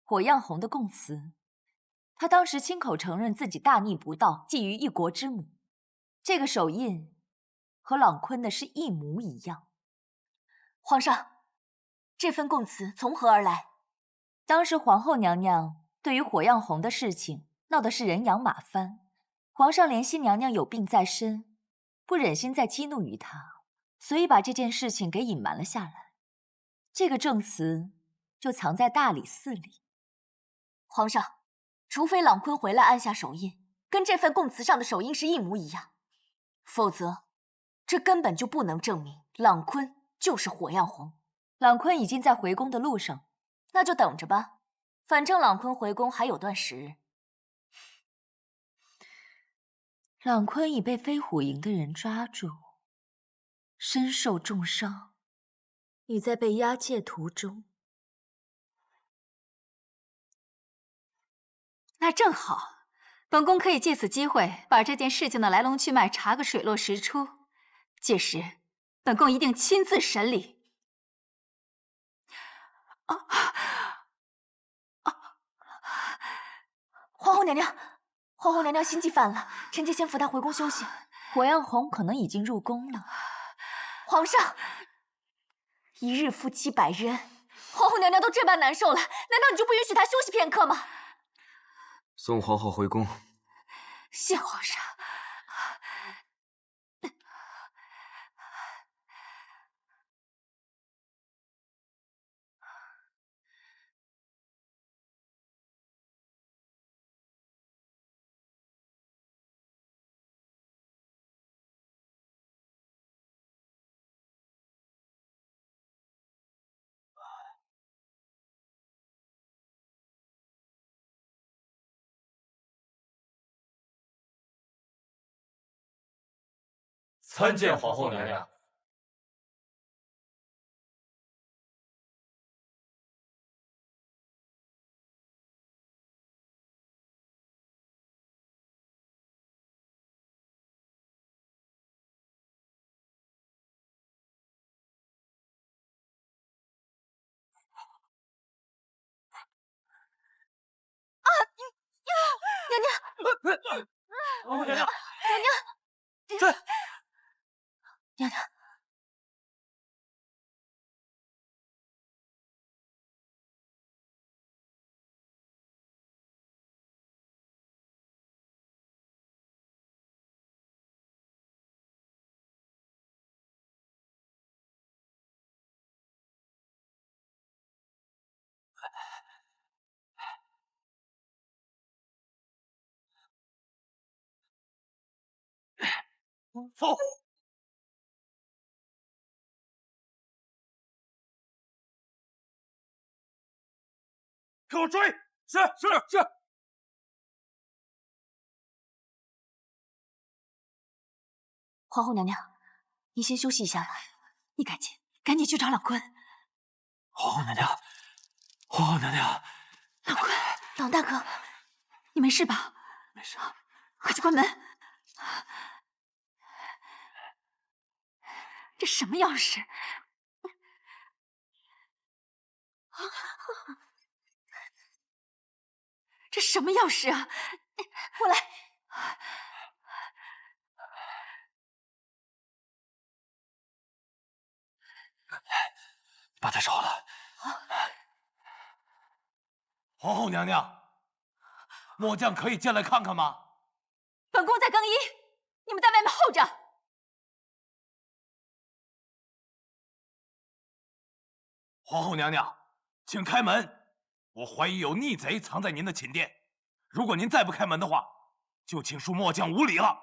火焰红的供词，他当时亲口承认自己大逆不道，觊觎一国之母。这个手印和朗坤的是一模一样。皇上，这份供词从何而来？当时皇后娘娘对于火焰红的事情闹的是人仰马翻。皇上怜惜娘娘有病在身，不忍心再激怒于她，所以把这件事情给隐瞒了下来。这个证词就藏在大理寺里。皇上，除非朗坤回来按下手印，跟这份供词上的手印是一模一样，否则这根本就不能证明朗坤就是火样红。朗坤已经在回宫的路上，那就等着吧，反正朗坤回宫还有段时日。朗坤已被飞虎营的人抓住，身受重伤，已在被押解途中。那正好，本宫可以借此机会把这件事情的来龙去脉查个水落石出。届时，本宫一定亲自审理。皇后娘娘，皇后娘娘心悸犯了，臣妾先扶她回宫休息。火样红可能已经入宫了。皇上，一日夫妻百日恩，皇后娘娘都这般难受了，难道你就不允许她休息片刻吗？送皇后回宫。谢皇上。参见皇后娘娘。娘娘，皇后娘娘，娘娘，在。娘娘，走！给我追！是。皇后娘娘，你先休息一下吧。你赶紧去找朗坤。皇后娘娘，皇后娘娘，朗坤，朗大哥，你没事吧？没事。快去关门。这什么钥匙？这什么钥匙啊？我来。把他烧了。皇后娘娘，末将可以进来看看吗？本宫在更衣，你们在外面候着。皇后娘娘，请开门！我怀疑有逆贼藏在您的寝殿，如果您再不开门的话，就请恕末将无礼了。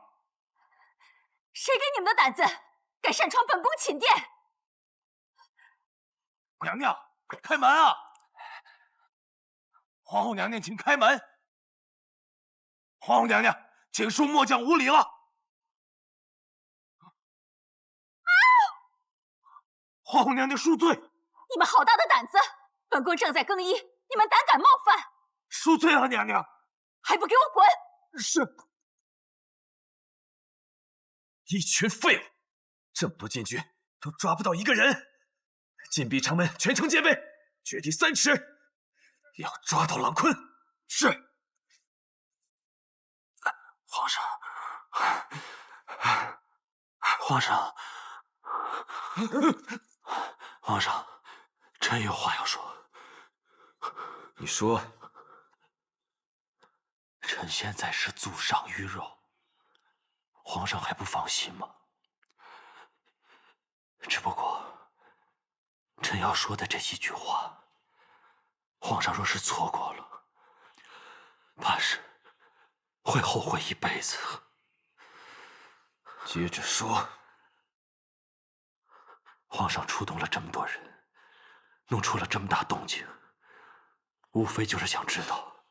谁给你们的胆子，敢擅闯本宫寝殿？娘娘，开门啊！皇后娘娘，请开门！皇后娘娘，请恕末将无礼了。皇后娘娘恕罪。你们好大的胆子！本宫正在更衣，你们胆敢冒犯！恕罪了，娘娘。还不给我滚！是。一群废物，这么多禁军都抓不到一个人，禁闭城门，全城戒备，掘地3尺，要抓到朗坤。是。皇上，皇上，皇上，臣有话要说。你说。臣现在是祖上鱼肉，皇上还不放心吗？只不过臣要说的这一句话，皇上若是错过了，怕是会后悔一辈子。接着说。皇上出动了这么多人，弄出了这么大动静，无非就是想知道，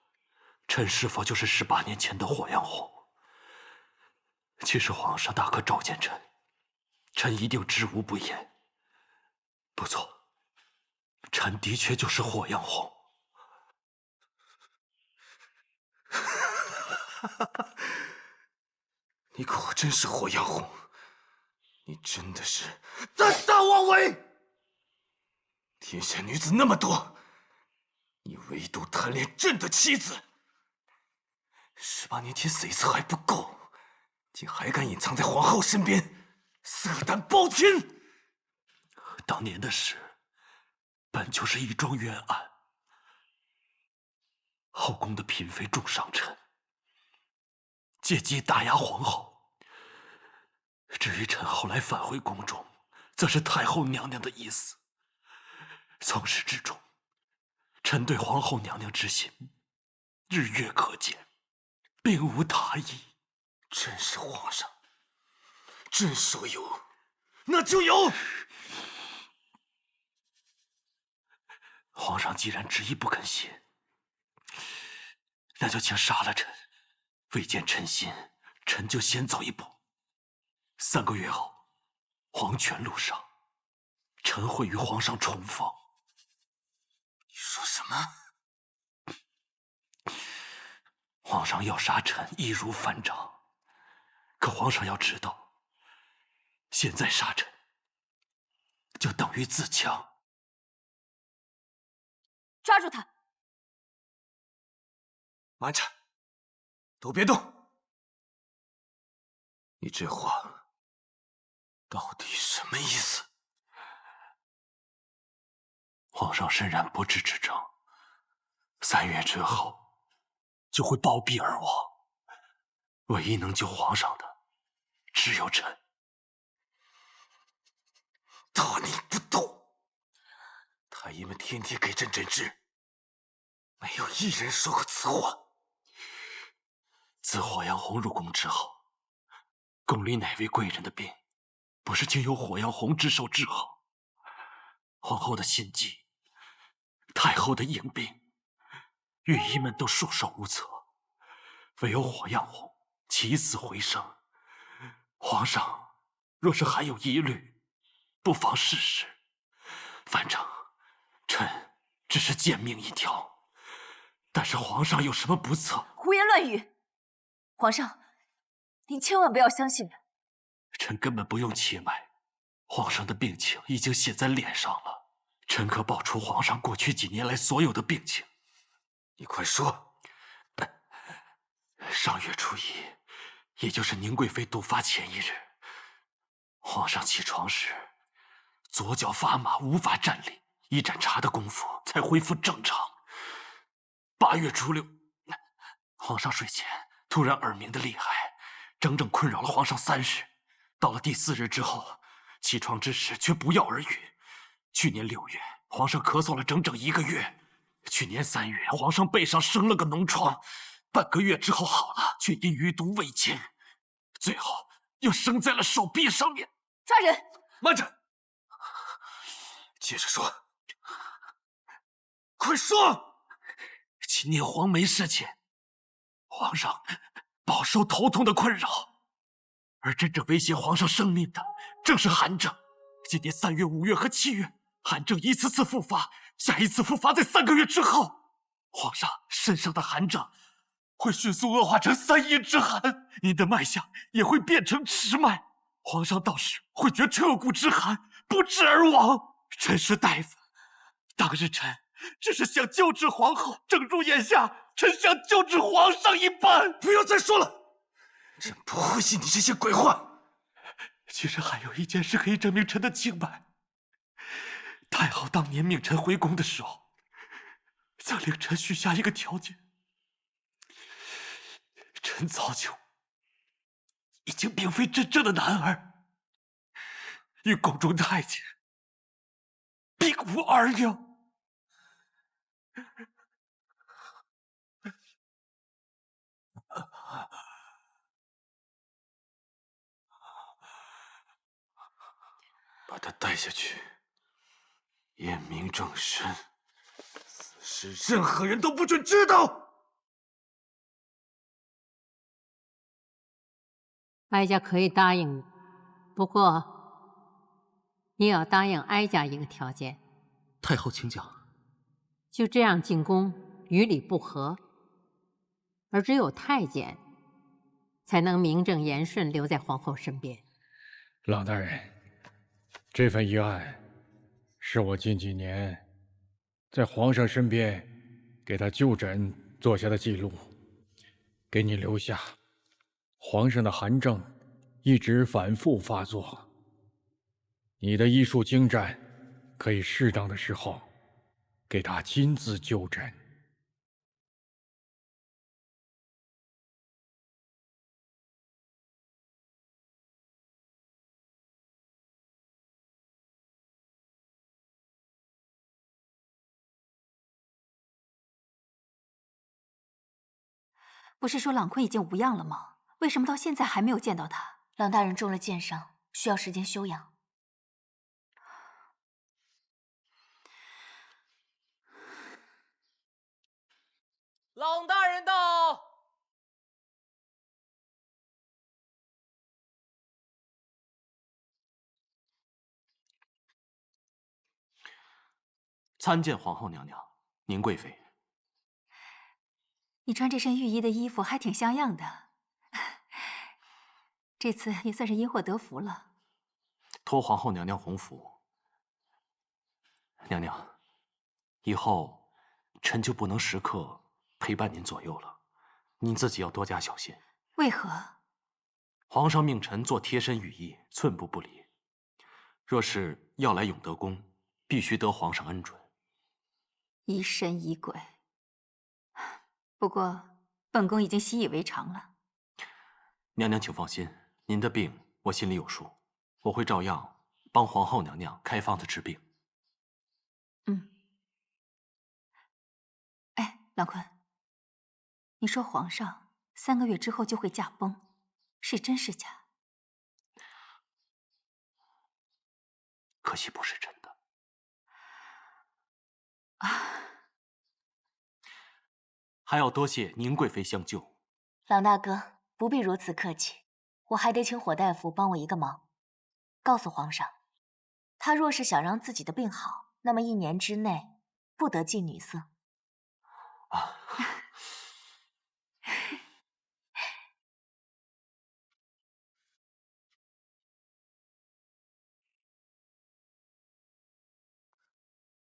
臣是否就是18年前的火阳红。其实皇上大可召见臣，臣一定知无不言。不错，臣的确就是火阳红。你果真是火阳红，你真的是胆大妄为！天下女子那么多，你唯独贪恋朕的妻子。18年前死一次还不够，竟还敢隐藏在皇后身边，色胆包天！当年的事本就是一桩冤案，后宫的嫔妃重伤臣，借机打压皇后。至于臣后来返回宫中，则是太后娘娘的意思。从始至终，臣对皇后娘娘之心日月可见，并无他意。朕是皇上，朕说有，那就有。皇上既然执意不肯信，那就请杀了臣。未见臣心，臣就先走一步。3个月后，黄泉路上，臣会与皇上重逢。你说什么？皇上要杀臣，易如反掌。可皇上要知道，现在杀臣，就等于自强。抓住他！慢着，都别动！你这话到底什么意思？皇上身染不治之症，3月之后就会暴毙而亡。唯一能救皇上的，只有臣。大逆不道！太医们天天给朕诊治，没有一人说过此话。自火阳红入宫之后，宫里哪位贵人的病，不是经由火阳红之手治好？皇后的心悸，太后的影病，御医们都束手无策，唯有火阳红起死回生。皇上若是还有疑虑，不妨试试。反正臣只是贱命一条，但是皇上有什么不测？胡言乱语！皇上，您千万不要相信他。臣根本不用切脉，皇上的病情已经写在脸上了。臣可报出皇上过去几年来所有的病情。你快说。上月初1，也就是宁贵妃毒发前1日，皇上起床时，左脚发麻，无法站立，一盏茶的功夫才恢复正常。8月初6，皇上睡前突然耳鸣的厉害，整整困扰了皇上3日。到了第4日之后，起床之时却不药而愈。去年6月，皇上咳嗽了整整1个月。去年3月，皇上背上生了个脓疮，半个月之后好了，却因余毒未清，最后又生在了手臂上面。抓人！慢着，接着说，快说！今年黄梅事前，皇上饱受头痛的困扰，而真正威胁皇上生命的，正是寒症。今年3月、5月和7月，寒症一次次复发，下一次复发在3个月之后。皇上身上的寒症会迅速恶化成3阴之寒，您的脉象也会变成迟脉，皇上到时会觉彻骨之寒，不治而亡。臣是大夫，当日臣只是想救治皇后，正如眼下臣想救治皇上一般。不要再说了，朕不会信你这些鬼话。其实还有一件事可以证明臣的清白。太后当年命臣回宫的时候，曾令臣许下一个条件。臣早就已经并非真正的男儿，与宫中太监并无二样。把他带下去，验明正身。此事任何人都不准知道。哀家可以答应你，不过你也要答应哀家一个条件。太后请讲。就这样进宫，与理不合，而只有太监才能名正言顺留在皇后身边。郎大人，这份遗案是我近几年在皇上身边给他就诊做下的记录，给你留下。皇上的寒症一直反复发作，你的医术精湛，可以适当的时候给他亲自就诊。不是说朗坤已经无恙了吗？为什么到现在还没有见到他？朗大人中了箭伤，需要时间休养。朗大人到。参见皇后娘娘，宁贵妃。你穿这身御医的衣服还挺像样的，这次也算是因祸得福了。托皇后娘娘洪福。娘娘，以后臣就不能时刻陪伴您左右了，您自己要多加小心。为何？皇上命臣做贴身御医，寸步不离。若是要来永德宫，必须得皇上恩准。疑神疑鬼。不过，本宫已经习以为常了。娘娘，请放心，您的病我心里有数，我会照样帮皇后娘娘开方子治病。哎，朗坤，你说皇上3个月之后就会驾崩，是真是假？可惜不是真的。还要多谢宁贵妃相救。朗大哥不必如此客气，我还得请火大夫帮我一个忙，告诉皇上，他若是想让自己的病好，那么1年之内不得近女色。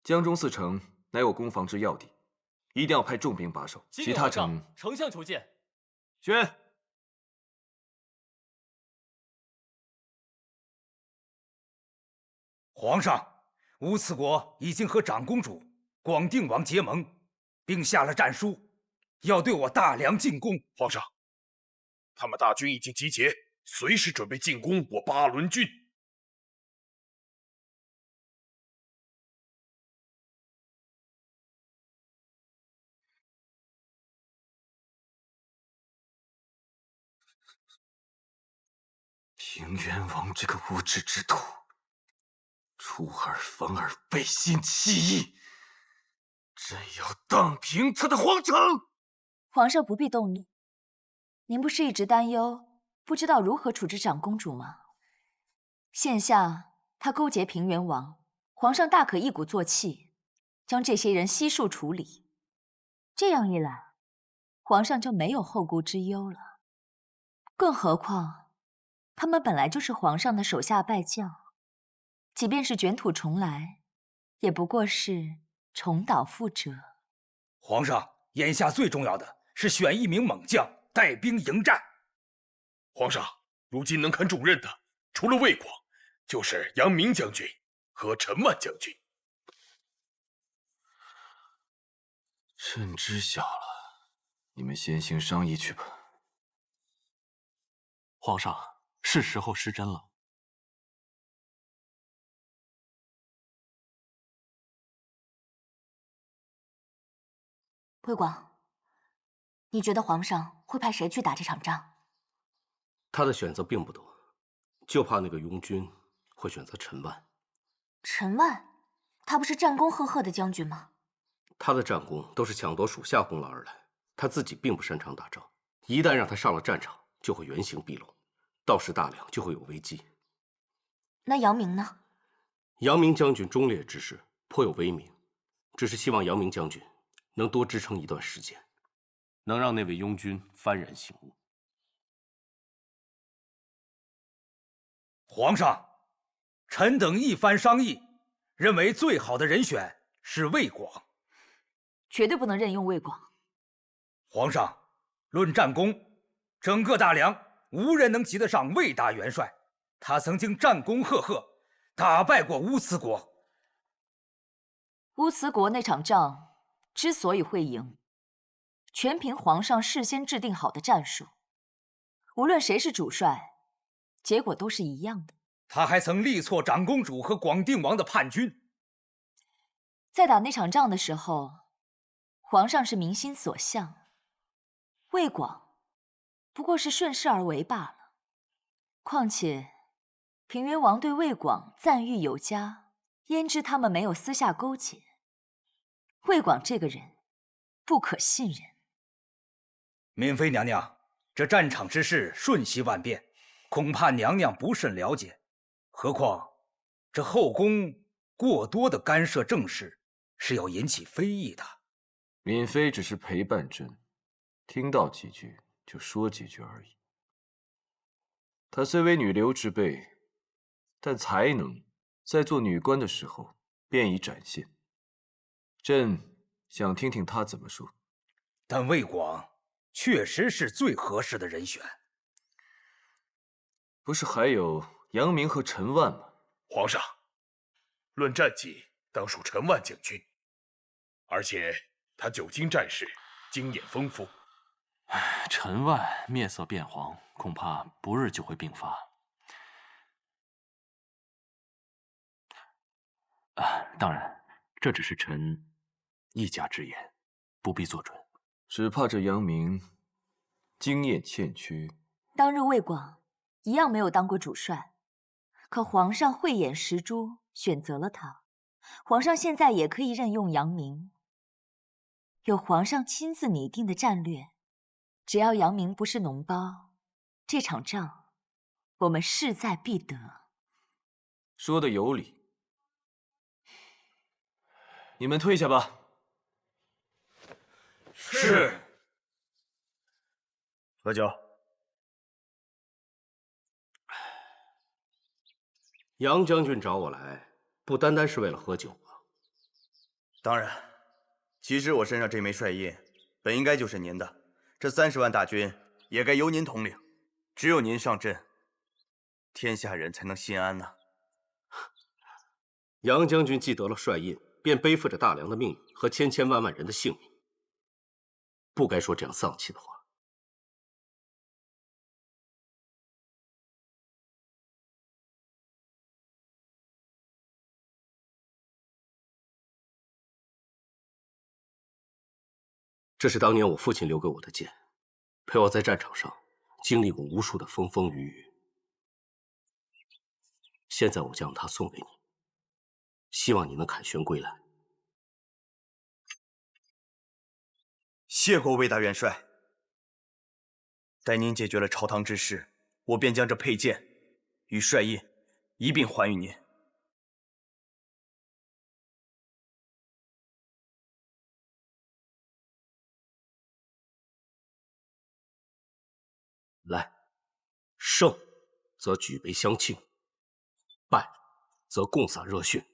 江中4城乃我攻防之要地，一定要派重兵把守，其他城。丞相求见。宣。皇上，乌次国已经和长公主、广定王结盟，并下了战书，要对我大梁进攻。皇上，他们大军已经集结，随时准备进攻我巴伦郡。平原王这个无知之徒，出尔反尔，背信弃义，朕要荡平他的皇城！皇上不必动怒，您不是一直担忧不知道如何处置长公主吗？现下他勾结平原王，皇上大可一鼓作气，将这些人悉数处理。这样一来，皇上就没有后顾之忧了。更何况，他们本来就是皇上的手下败将，即便是卷土重来，也不过是重蹈覆辙。皇上，眼下最重要的是选1名猛将带兵迎战。皇上，如今能堪重任的，除了魏广，就是杨明将军和陈万将军。朕知晓了，你们先行商议去吧。皇上，是时候施针了。魏广，你觉得皇上会派谁去打这场仗？他的选择并不多，就怕那个庸军会选择陈万。陈万，他不是战功赫赫的将军吗？他的战功都是抢夺属下功劳而来，他自己并不擅长打仗。一旦让他上了战场，就会原形毕露，到时大梁就会有危机。那杨明呢？杨明将军忠烈之士，颇有威名，只是希望杨明将军能多支撑一段时间，能让那位庸军幡然醒悟。皇上，臣等一番商议，认为最好的人选是魏广。绝对不能任用魏广。皇上，论战功，整个大梁无人能及得上魏大元帅。他曾经战功赫赫，打败过乌兹国。乌兹国那场仗之所以会赢，全凭皇上事先制定好的战术。无论谁是主帅，结果都是一样的。他还曾力挫长公主和广定王的叛军。在打那场仗的时候，皇上是民心所向，魏广不过是顺势而为罢了。况且平原王对魏广赞誉有加，焉知他们没有私下勾结？魏广这个人不可信任。敏妃娘娘，这战场之事瞬息万变，恐怕娘娘不甚了解。何况这后宫过多的干涉政事，是要引起非议的。敏妃只是陪伴朕，听到几句就说几句而已。她虽为女流之辈，但才能在做女官的时候便已展现。朕想听听她怎么说。但魏广确实是最合适的人选。不是还有杨明和陈万吗？皇上，论战绩，当属陈万将军，而且他久经战事，经验丰富。陈万面色变黄，恐怕不日就会病发。当然，这只是臣一家之言，不必做准。只怕这杨明经验欠缺。当日魏广一样没有当过主帅，可皇上慧眼识珠，选择了他。皇上现在也可以任用杨明。有皇上亲自拟定的战略，只要杨明不是脓包，这场仗我们势在必得。说的有理。你们退下吧。是。喝酒。杨将军找我来，不单单是为了喝酒吧？当然，其实我身上这枚帅印，本应该就是您的。这30万大军也该由您统领，只有您上阵，天下人才能心安呐。杨将军既得了帅印，便背负着大梁的命运和千千万万人的性命，不该说这样丧气的话。这是当年我父亲留给我的剑，陪我在战场上经历过无数的风风雨雨。现在我将它送给你，希望你能凯旋归来。谢过魏大元帅。待您解决了朝堂之事，我便将这佩剑与帅印一并还与您。来，胜则举杯相庆，败则共洒热血。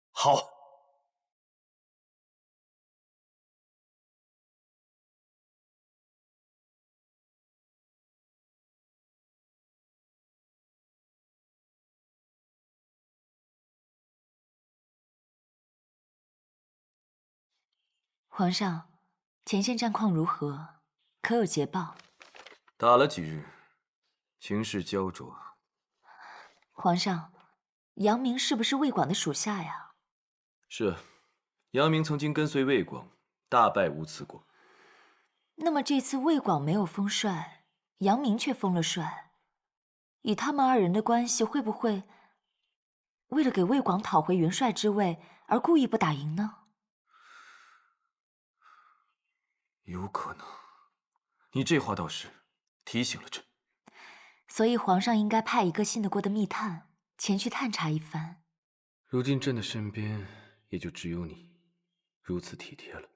好。皇上，前线战况如何？可有捷报？打了几日，情势焦灼。皇上，杨明是不是魏广的属下呀？是，杨明曾经跟随魏广大败乌兹国。那么这次魏广没有封帅，杨明却封了帅，以他们二人的关系，会不会为了给魏广讨回元帅之位而故意不打赢呢？有可能。你这话倒是提醒了朕。所以皇上应该派一个信得过的密探前去探查一番。如今朕的身边也就只有你如此体贴了。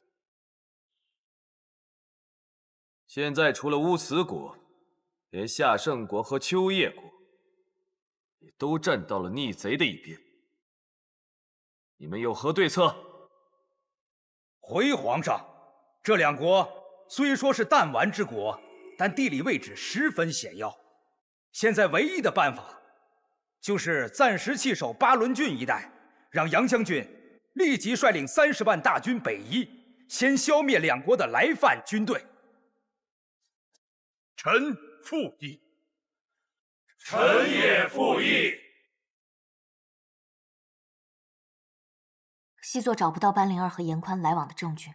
现在除了乌兹国，连夏圣国和秋叶国也都站到了逆贼的一边。你们有何对策？回皇上，这两国虽说是弹丸之国，但地理位置十分险要。现在唯一的办法，就是暂时弃守巴伦郡一带，让杨将军立即率领30万大军北移，先消灭两国的来犯军队。臣附议。臣也附议。西座找不到班灵儿和严宽来往的证据，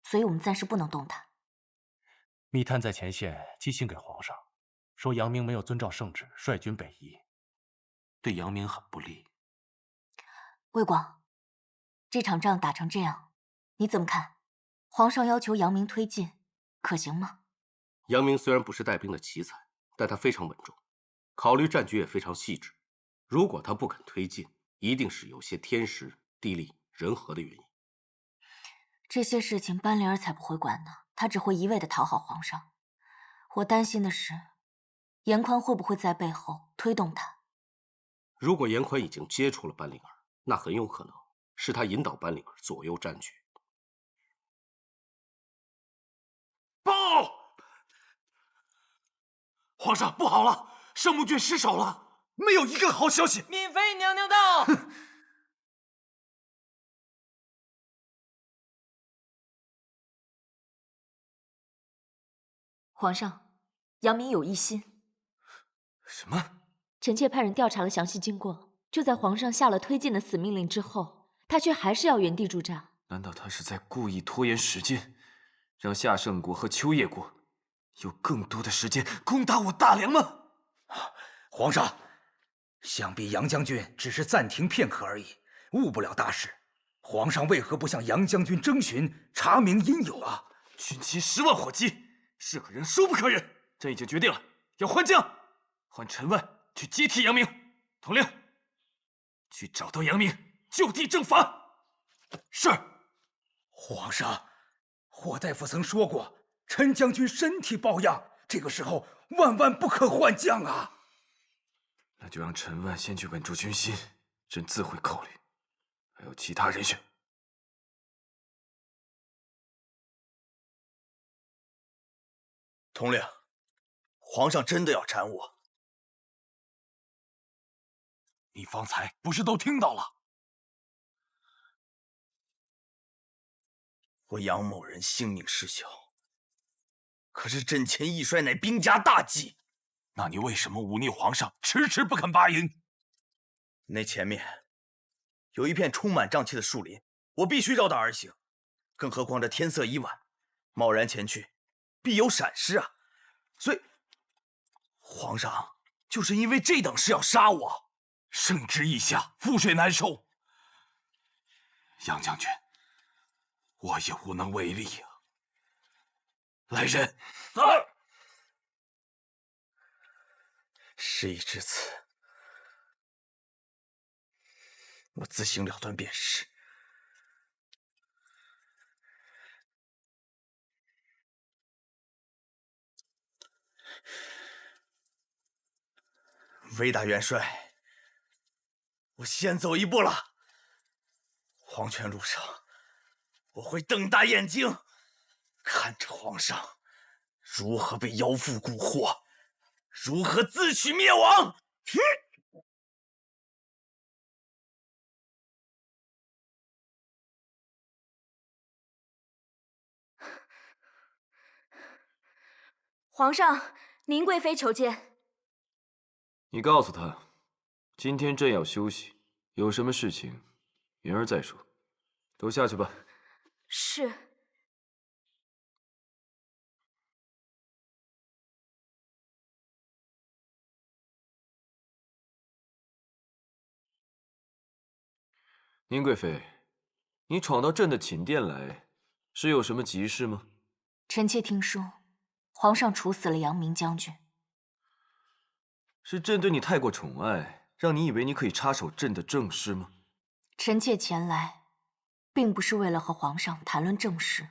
所以我们暂时不能动他。密探在前线寄信给皇上，说杨明没有遵照圣旨率军北移，对杨明很不利。魏广，这场仗打成这样，你怎么看？皇上要求杨明推进，可行吗？杨明虽然不是带兵的奇才，但他非常稳重，考虑战局也非常细致。如果他不肯推进，一定是有些天时、地利、人和的原因。这些事情班灵儿才不会管呢，他只会一味的讨好皇上。我担心的是，严宽会不会在背后推动他？如果严宽已经接触了班灵儿，那很有可能是他引导班灵儿左右战局。报！皇上，不好了，圣木郡失守了，没有一个好消息。闵妃娘娘到。皇上，杨明有异心。什么？臣妾派人调查了详细经过，就在皇上下了推进的死命令之后，他却还是要原地驻扎。难道他是在故意拖延时间，让夏圣国和秋叶国有更多的时间攻打我大梁吗？皇上，想必杨将军只是暂停片刻而已，误不了大事。皇上为何不向杨将军征询，查明因有啊？军旗10万火急，是可忍孰不可忍。朕已经决定了，要换将，换陈万去接替杨明。统领，去找到杨明，就地正法。是。皇上，霍大夫曾说过，陈将军身体抱恙，这个时候万万不可换将啊。那就让陈万先去稳住军心，朕自会考虑。还有其他人选。统领，皇上真的要斩我？你方才不是都听到了？我杨某人性命事小，可是朕前义帅乃兵家大忌。那你为什么忤逆皇上，迟迟不肯拔营？那前面有一片充满瘴气的树林，我必须绕道而行。更何况这天色已晚，贸然前去，必有闪失啊！所以，皇上就是因为这等事要杀我。圣旨已下，覆水难收。杨将军，我也无能为力呀。来人，在。事已至此，我自行了断便是。魏大元帅，我先走一步了。黄泉路上，我会瞪大眼睛看着皇上如何被妖妇蛊惑，如何自取灭亡。皇上，宁贵妃求见。你告诉他，今天朕要休息，有什么事情明儿再说。都下去吧。是。宁贵妃，你闯到朕的寝殿来，是有什么急事吗？臣妾听说，皇上处死了杨明将军。是朕对你太过宠爱，让你以为你可以插手朕的政事吗？臣妾前来，并不是为了和皇上谈论政事，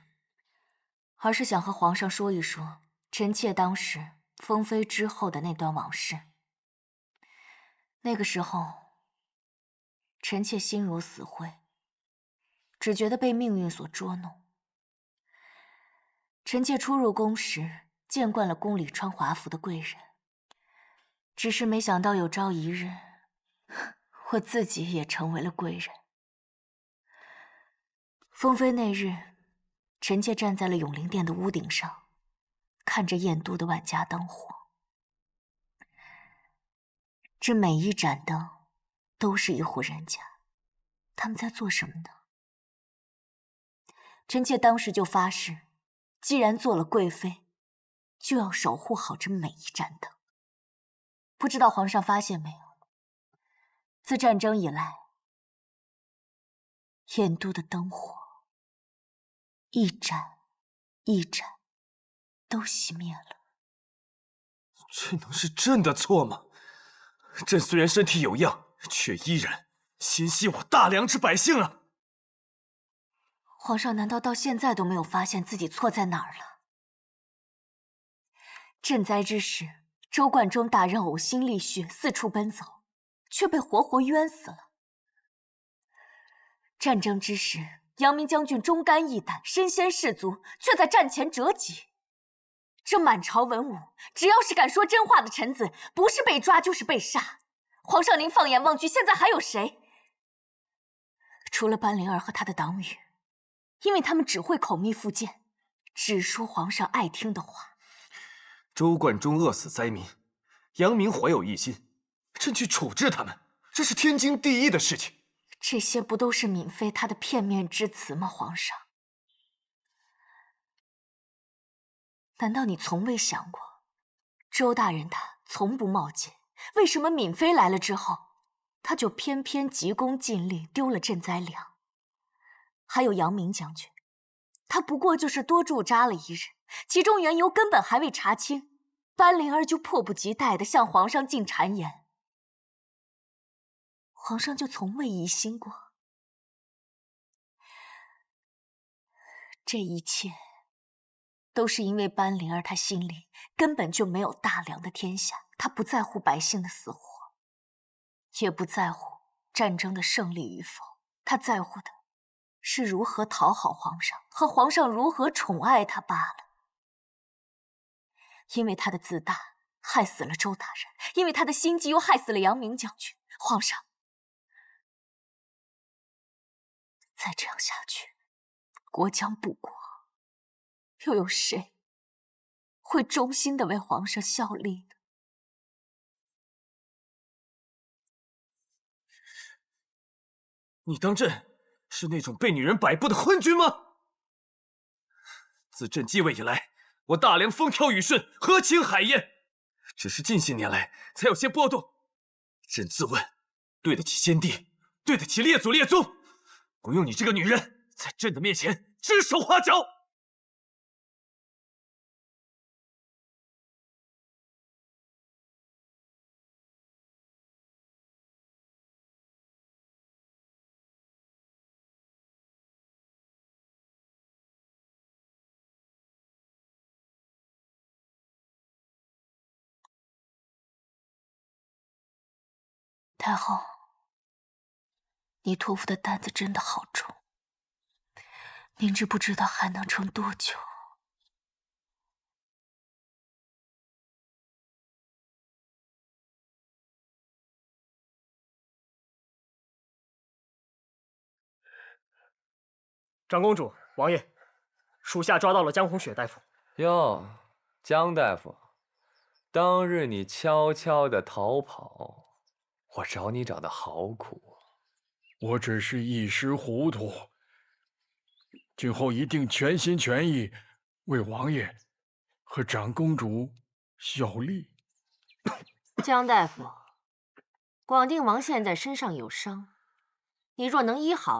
而是想和皇上说一说臣妾当时封妃之后的那段往事。那个时候，臣妾心如死灰，只觉得被命运所捉弄。臣妾初入宫时，见惯了宫里穿华服的贵人，只是没想到有朝一日，我自己也成为了贵人。封妃那日，臣妾站在了永灵殿的屋顶上，看着燕都的万家灯火。这每一盏灯都是一户人家，他们在做什么呢？臣妾当时就发誓，既然做了贵妃，就要守护好这每一盏灯。不知道皇上发现没有，自战争以来，燕都的灯火一盏一盏都熄灭了。这能是朕的错吗？朕虽然身体有恙，却依然心系我大梁之百姓啊！皇上难道到现在都没有发现自己错在哪儿了？赈灾之时，周贯中大人呕心沥血，四处奔走，却被活活冤死了。战争之时，杨明将军忠肝义胆，身先士卒，却在战前折戟。这满朝文武，只要是敢说真话的臣子，不是被抓就是被杀。皇上，您放眼望去，现在还有谁？除了班灵儿和他的党羽，因为他们只会口蜜腹剑，只说皇上爱听的话。周贯中饿死灾民，杨明怀有异心，朕去处置他们，这是天经地义的事情。这些不都是闵妃她的片面之词吗？皇上，难道你从未想过，周大人他从不冒进，为什么闵妃来了之后，他就偏偏急功近利，丢了赈灾粮？还有杨明将军，他不过就是多驻扎了一日，其中缘由根本还未查清，班灵儿就迫不及待地向皇上进谗言，皇上就从未疑心过。这一切都是因为班灵儿她心里根本就没有大梁的天下，她不在乎百姓的死活，也不在乎战争的胜利与否，她在乎的是如何讨好皇上，和皇上如何宠爱她罢了。因为她的自大害死了周大人，因为她的心机又害死了杨明将军。皇上，再这样下去，国将不国，又有谁会忠心的为皇上效力呢？你当朕是那种被女人摆布的昏君吗？自朕继位以来，我大梁风调雨顺，河清海晏，只是近些年来才有些波动。朕自问，对得起先帝，对得起列祖列宗，不用你这个女人在朕的面前指手画脚。太后，你托付的担子真的好重，您知不知道还能撑多久？长公主，王爷，属下抓到了江红雪大夫。哟，江大夫，当日你悄悄地逃跑，我找你找的好苦。我只是一时糊涂，今后一定全心全意为王爷和长公主效力。江大夫，广定王现在身上有伤，你若能医好，